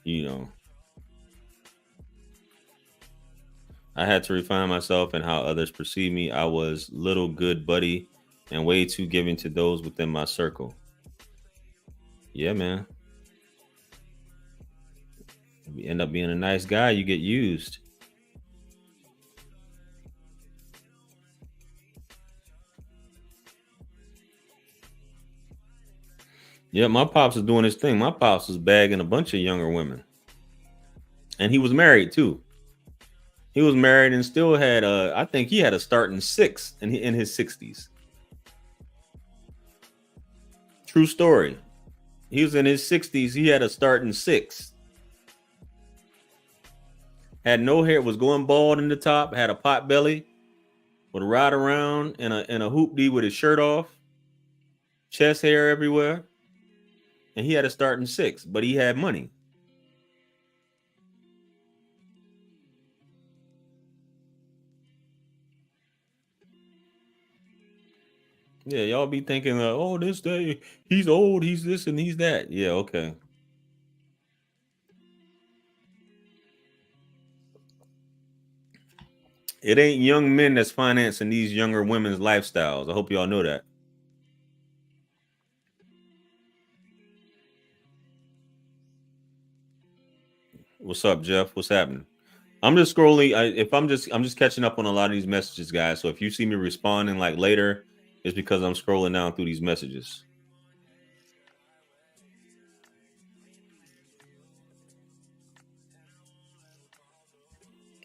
You know, I had to refine myself and how others perceive me. I was little good buddy and way too giving to those within my circle. Yeah, man. If you end up being a nice guy, you get used. Yeah, my pops is doing his thing. My pops was bagging a bunch of younger women. And he was married too. He was married and still had I think he had a starting six in his 60s. True story. He was in his 60s. He had a starting six. Had no hair, was going bald in the top, had a pot belly, would ride around in a hoopty with his shirt off, chest hair everywhere. And he had a starting six, but he had money. Yeah, y'all be thinking, oh, this day he's old, he's this and he's that. Yeah, okay. It ain't young men that's financing these younger women's lifestyles. I hope y'all know that. What's up, Jeff? What's happening? I'm just scrolling. I'm just catching up on a lot of these messages, guys. So if you see me responding like later, it's because I'm scrolling down through these messages.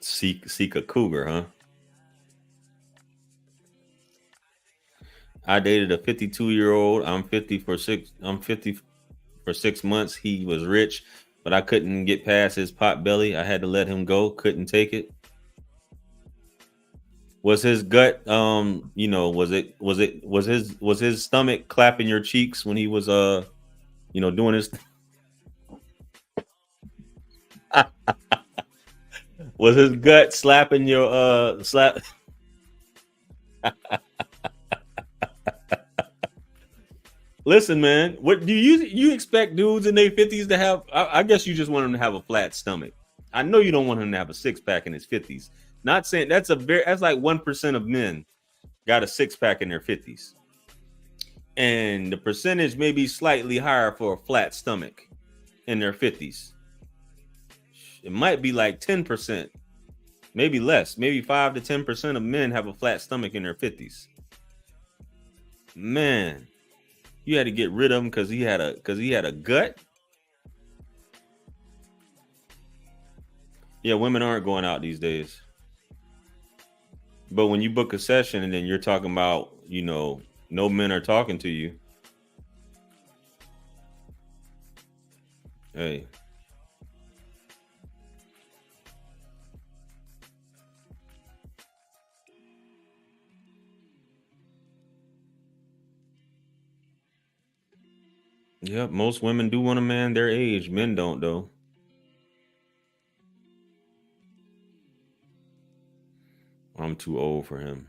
Seek a cougar, huh? I dated a 52-year-old. I'm 50 for 6 months. He was rich, but I couldn't get past his pot belly. I had to let him go. Couldn't take it. Was his gut was his stomach clapping your cheeks when he was doing his was his gut slapping your slap? Listen, man, what do you expect dudes in their 50s to have? I guess you just want them to have a flat stomach. I know you don't want him to have a six pack in his 50s. Not saying that's like 1% of men got a six pack in their 50s. And the percentage may be slightly higher for a flat stomach in their 50s. It might be like 10%, maybe less, maybe 5 to 10% of men have a flat stomach in their 50s. Man, you had to get rid of him because he had a gut. Yeah, women aren't going out these days. But when you book a session and then you're talking about, no men are talking to you. Hey. Yep, most women do want a man their age. Men don't, though. I'm too old for him.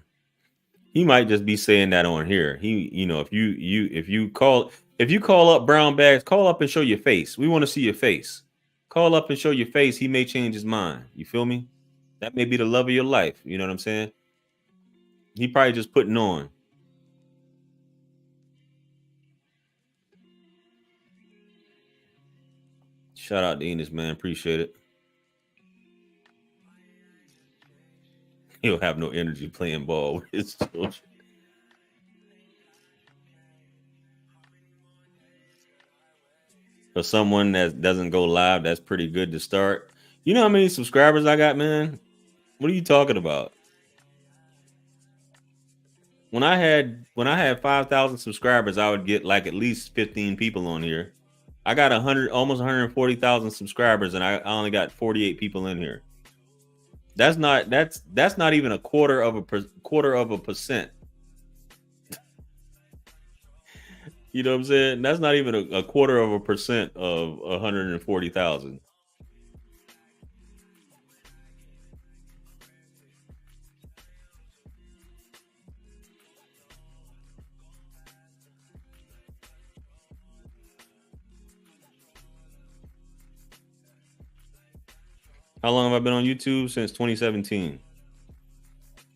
He might just be saying that on here. If you call up brown bags, call up and show your face. We want to see your face. Call up and show your face. He may change his mind. You feel me? That may be the love of your life. You know what I'm saying? He probably just putting on. Shout out to Enos, man. Appreciate it. He'll have no energy playing ball with his children. For someone that doesn't go live, that's pretty good to start. You know how many subscribers I got, man? What are you talking about? When I had 5,000 subscribers, I would get like at least 15 people on here. I got almost 140,000 subscribers, and I only got 48 people in here. That's not even a quarter of a percent. You know what I'm saying? That's not even a quarter of a percent of 140,000. How long have I been on YouTube? Since 2017.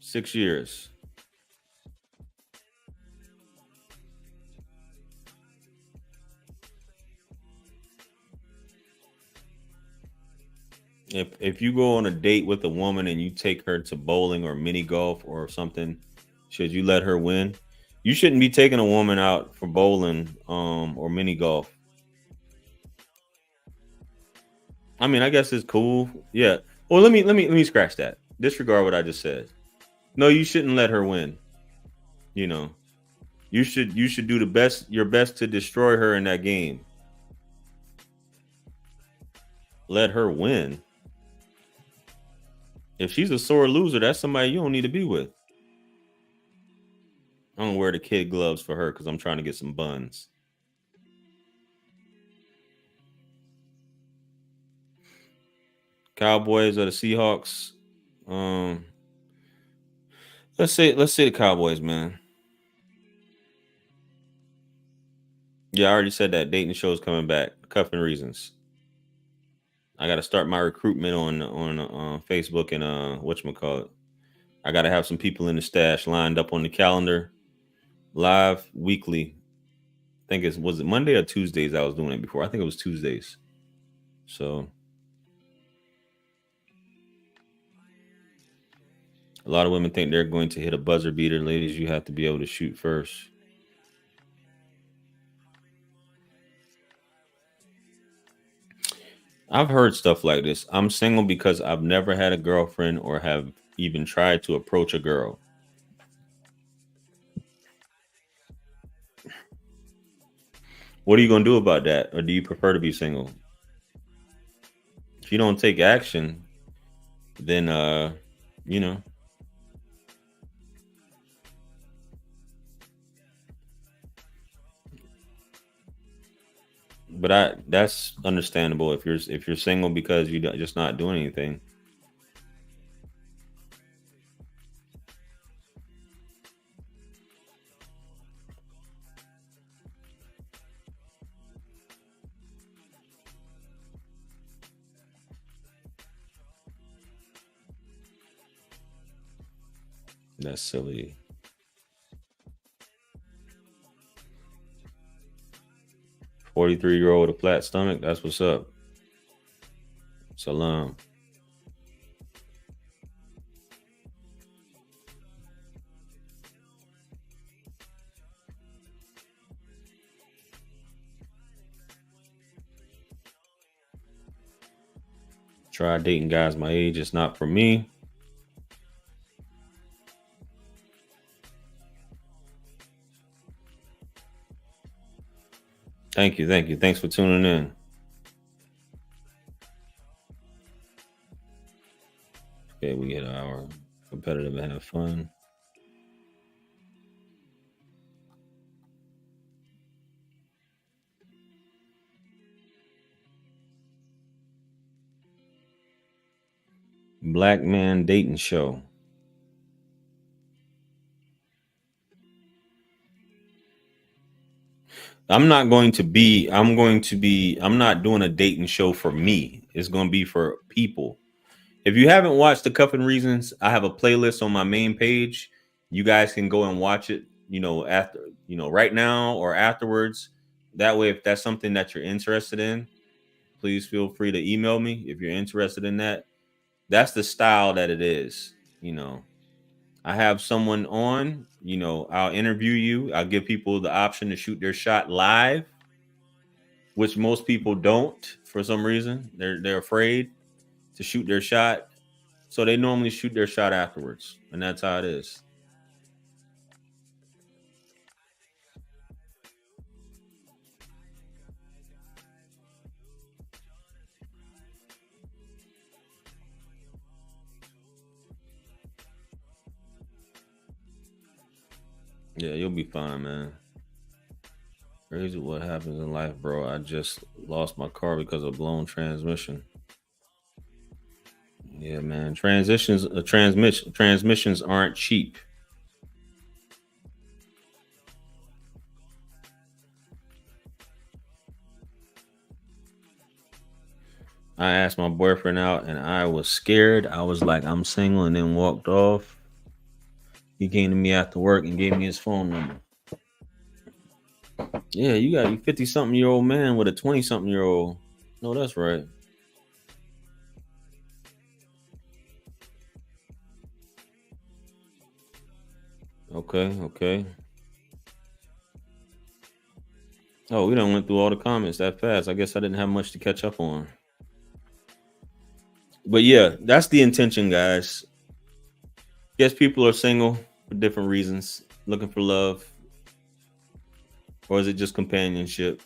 6 years. If you go on a date with a woman and you take her to bowling or mini golf or something, should you let her win? You shouldn't be taking a woman out for bowling or mini golf. I mean, I guess it's cool. Yeah. Well, let me scratch that. Disregard what I just said. No, you shouldn't let her win. You know, you should do your best to destroy her in that game. Let her win. If she's a sore loser, that's somebody you don't need to be with. I'm gonna wear the kid gloves for her because I'm trying to get some buns. Cowboys or the Seahawks? Um, let's say the Cowboys, man. Yeah, I already said that. Dating show's coming back. Cuffing reasons. I got to start my recruitment on Facebook and whatchamacallit. I got to have some people in the stash lined up on the calendar, live weekly. I think was it Monday or Tuesdays? I was doing it before. I think it was Tuesdays. So a lot of women think they're going to hit a buzzer beater. Ladies, you have to be able to shoot first. I've heard stuff like this. I'm single because I've never had a girlfriend or have even tried to approach a girl. What are you going to do about that? Or do you prefer to be single? If you don't take action, then you know, but that's understandable if you're single because you're just not doing anything. That's silly. 43-year-old with a flat stomach. That's what's up. Salam. Try dating guys my age. It's not for me. Thank you. Thank you. Thanks for tuning in. Okay, we get our competitive and have fun. Black man dating show. I'm not going to be, I'm going to be, I'm not doing a dating show for me. It's going to be for people. If you haven't watched the Cuffing Reasons, I have a playlist on my main page. You guys can go and watch it, after, right now or afterwards. That way, if that's something that you're interested in, please feel free to email me if you're interested in that. That's the style that it is. I have someone on, I'll interview you. I'll give people the option to shoot their shot live, which most people don't for some reason. They're afraid to shoot their shot. So they normally shoot their shot afterwards. And that's how it is. Yeah, you'll be fine, man. Crazy what happens in life, bro. I just lost my car because of blown transmission. Yeah, man. Transmissions aren't cheap. I asked my boyfriend out and I was scared. I was like, I'm single, and then walked off. He came to me after work and gave me his phone number. Yeah, you got a 50 something year old man with a 20 something year old. No, that's right. Okay, okay. Oh, we done went through all the comments that fast. I guess I didn't have much to catch up on. But yeah, that's the intention, guys. Guess people are single for different reasons, looking for love, or is it just companionship?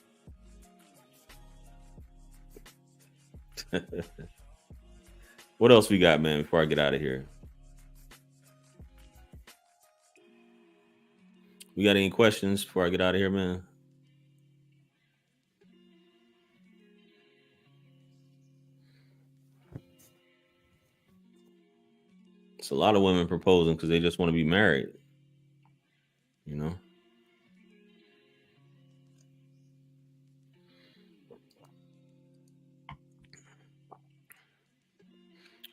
What else we got, man, before I get out of here? We got any questions before I get out of here, man? It's a lot of women proposing because they just want to be married, you know?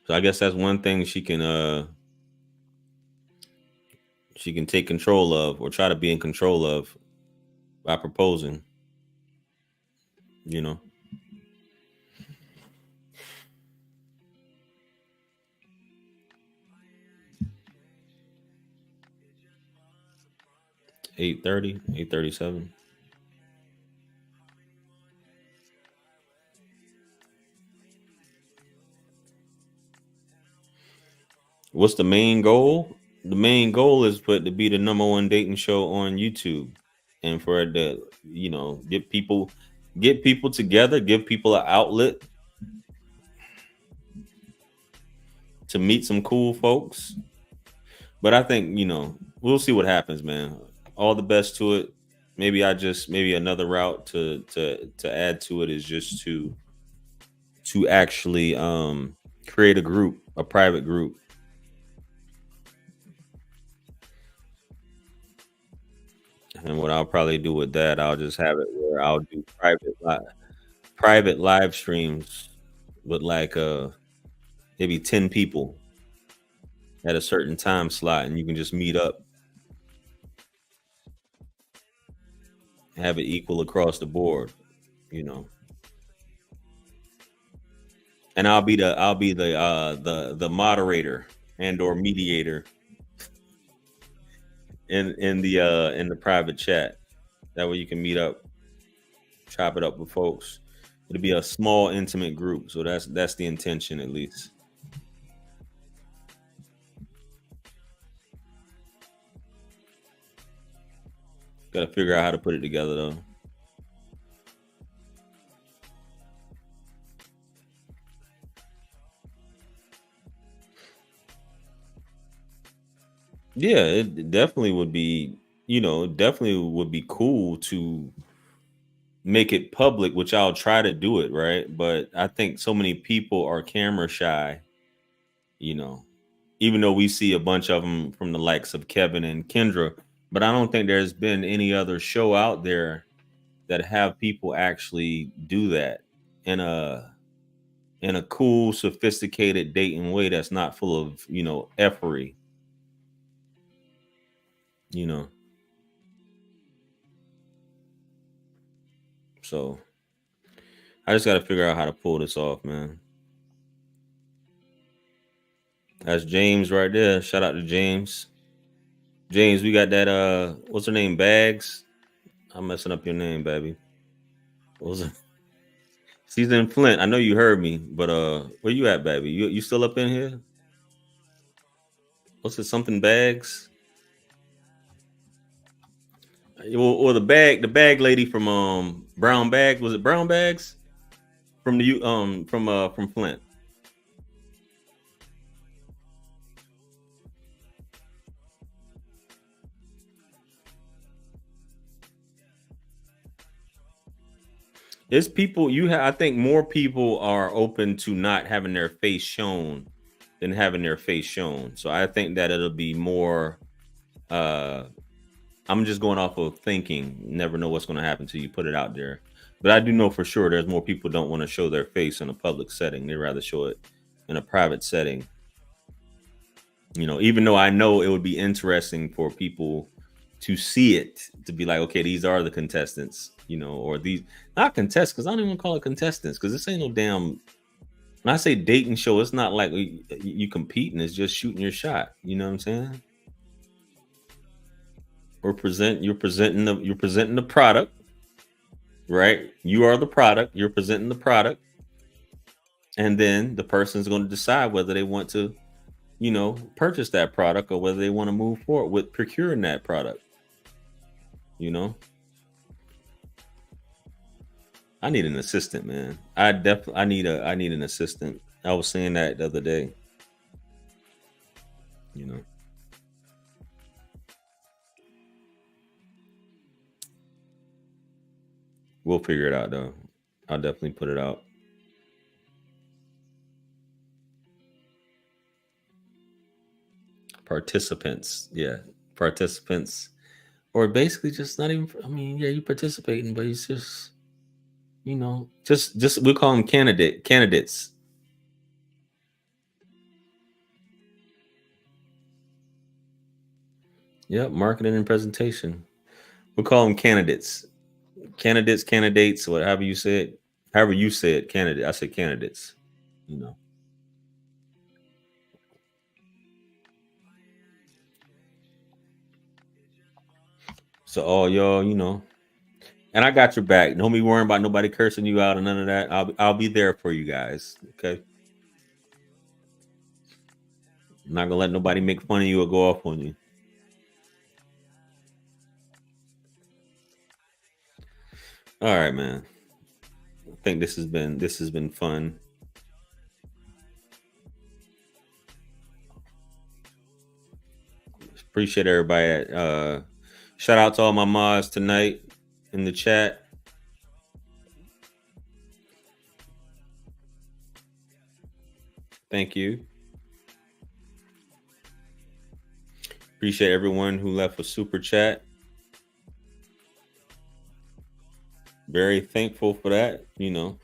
So I guess that's one thing she can take control of or try to be in control of by proposing, you know. 8:30, 8:37. What's the main goal? The main goal is for it to be the number one dating show on YouTube, and for it to, you know, get people together, give people an outlet to meet some cool folks. But I think, you know, we'll see what happens, man. All the best to it. Maybe another route to add to it is just to actually create a group, a private group. And what I'll probably do with that, I'll just have it where I'll do private live streams with like maybe 10 people at a certain time slot, and you can just meet up, have it equal across the board, you know. And I'll be the moderator and or mediator in the private chat. That way you can meet up, chop it up with folks. It'll be a small, intimate group. So that's the intention, at least. Got to figure out how to put it together, though. Yeah, it definitely would be, you know, definitely would be cool to make it public, which I'll try to do it, right? But I think so many people are camera shy, you know, even though we see a bunch of them from the likes of Kevin and Kendra, but I don't think there's been any other show out there that have people actually do that in a cool, sophisticated dating way that's not full of, you know, effery, you know. So I just got to figure out how to pull this off, man. That's James right there. Shout out to James. James, we got that what's her name? Bags. I'm messing up your name, baby. What was it? She's in Flint. I know you heard me, but where you at, baby? You still up in here? What's it? Something Bags? Or the bag lady from Brown Bag. Was it Brown Bags? From Flint. It's people I think more people are open to not having their face shown than having their face shown. So I think that it'll be more uh I'm just going off of thinking. Never know what's going to happen till you put it out there. But I do know for sure there's more people don't want to show their face in a public setting. They'd rather show it in a private setting. You know, even though I know it would be interesting for people to see it, to be like, okay, these are the contestants, you know, or these not contestants, because I don't even call it contestants, because this ain't no damn. When I say dating show, it's not like you competing; it's just shooting your shot. You know what I'm saying? You're presenting the product, right? You are the product. You're presenting the product, And then the person's going to decide whether they want to, purchase that product or whether they want to move forward with procuring that product. You know, I need an assistant, man. I need an assistant. I was saying that the other day. You know, we'll figure it out though. I'll definitely put it out. Participants, yeah, participants, or basically just not even. I mean, yeah, you participating, but it's just, just we call them candidates. Yep, marketing and presentation. We call them candidates. Candidates, whatever you said. However you said candidate. I said candidates. You know. So all y'all, and I got your back. Don't be worrying about nobody cursing you out or none of that. I'll be there for you guys. Okay. I'm not gonna let nobody make fun of you or go off on you. All right, man. I think this has been fun. Appreciate everybody. Shout out to all my mods tonight in the chat. Thank you. Appreciate everyone who left a super chat. Very thankful for that. Hit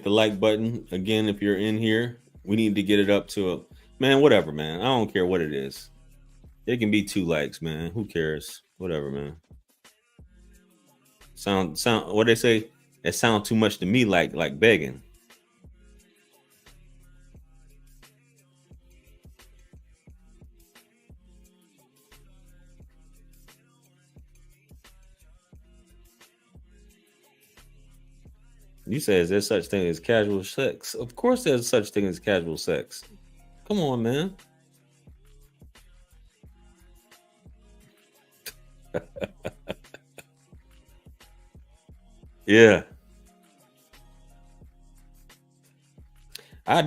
the like button again if you're in here. We need to get it up to whatever, man. I don't care what it is. It can be 2 likes, man. Who cares? Whatever, man. Sound. What they say? It sounds too much to me like begging. You say, is there such thing as casual sex? Of course, there's such thing as casual sex. Come on, man. Yeah. I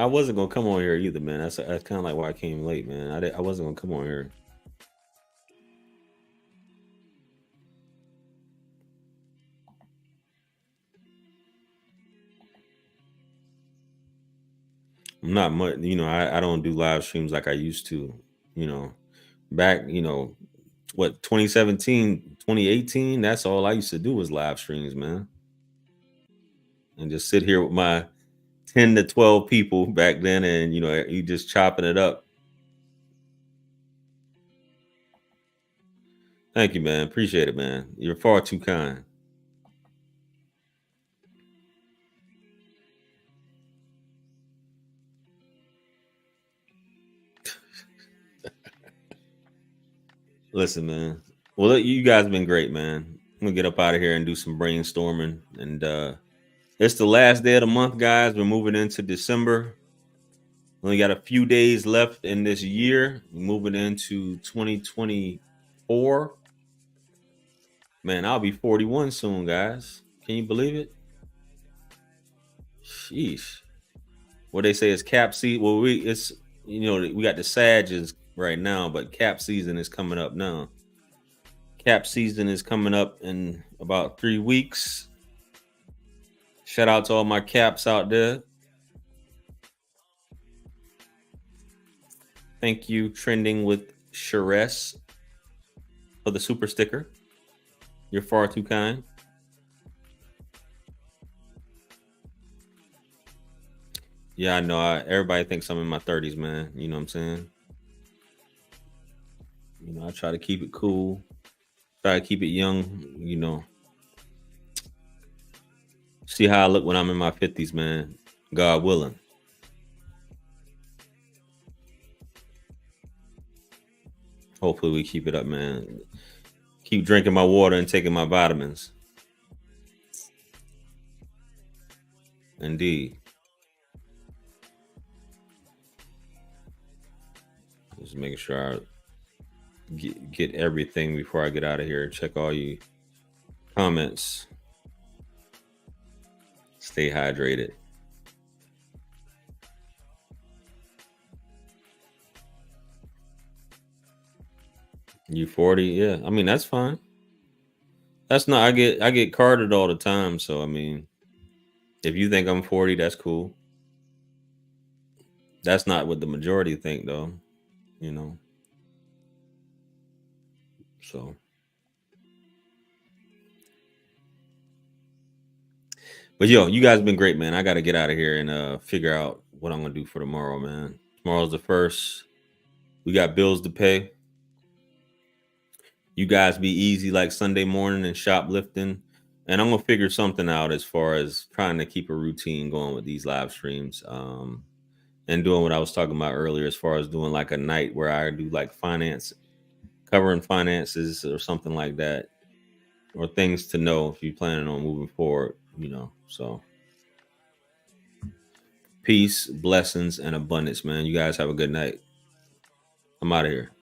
wasn't gonna come on here either, man. That's kind of like why I came late, man. I wasn't gonna come on here. I'm not much, I don't do live streams like I used to, back, 2017, 2018, that's all I used to do was live streams, man. And just sit here with my 10 to 12 people back then and, you just chopping it up. Thank you, man. Appreciate it, man. You're far too kind. Listen, man. Well, you guys have been great, man. I'm gonna get up out of here and do some brainstorming. And it's the last day of the month, guys. We're moving into December. Only got a few days left in this year. We're moving into 2024. Man, I'll be 41 soon, guys. Can you believe it? Sheesh. What they say is cap season. Well, we got the Sages right now, but cap season is coming up now. Cap season is coming up in about 3 weeks. Shout out to all my caps out there. Thank you, Trending with Sheress, for the super sticker. You're far too kind. Yeah, I know. Everybody thinks I'm in my 30s, man. You know what I'm saying? I try to keep it cool. Try to keep it young. See how I look when I'm in my 50s, man. God willing. Hopefully we keep it up, man. Keep drinking my water and taking my vitamins. And Indeed. Just making sure I get everything before I get out of here. Check all you comments. Stay hydrated. You 40? Yeah. I mean, that's fine. That's not I get carded all the time, so I mean, if you think I'm 40, that's cool. That's not what the majority think though, you know. So but yo, you guys been great, man. I gotta get out of here and figure out what I'm gonna do for tomorrow, man. Tomorrow's the first. We got bills to pay. You guys be easy like Sunday morning and shoplifting. And I'm gonna figure something out as far as trying to keep a routine going with these live streams. And doing what I was talking about earlier, as far as doing like a night where I do like finance, covering finances or something like that, or things to know if you're planning on moving forward, you know. So peace, blessings, and abundance, man. You guys have a good night. I'm out of here.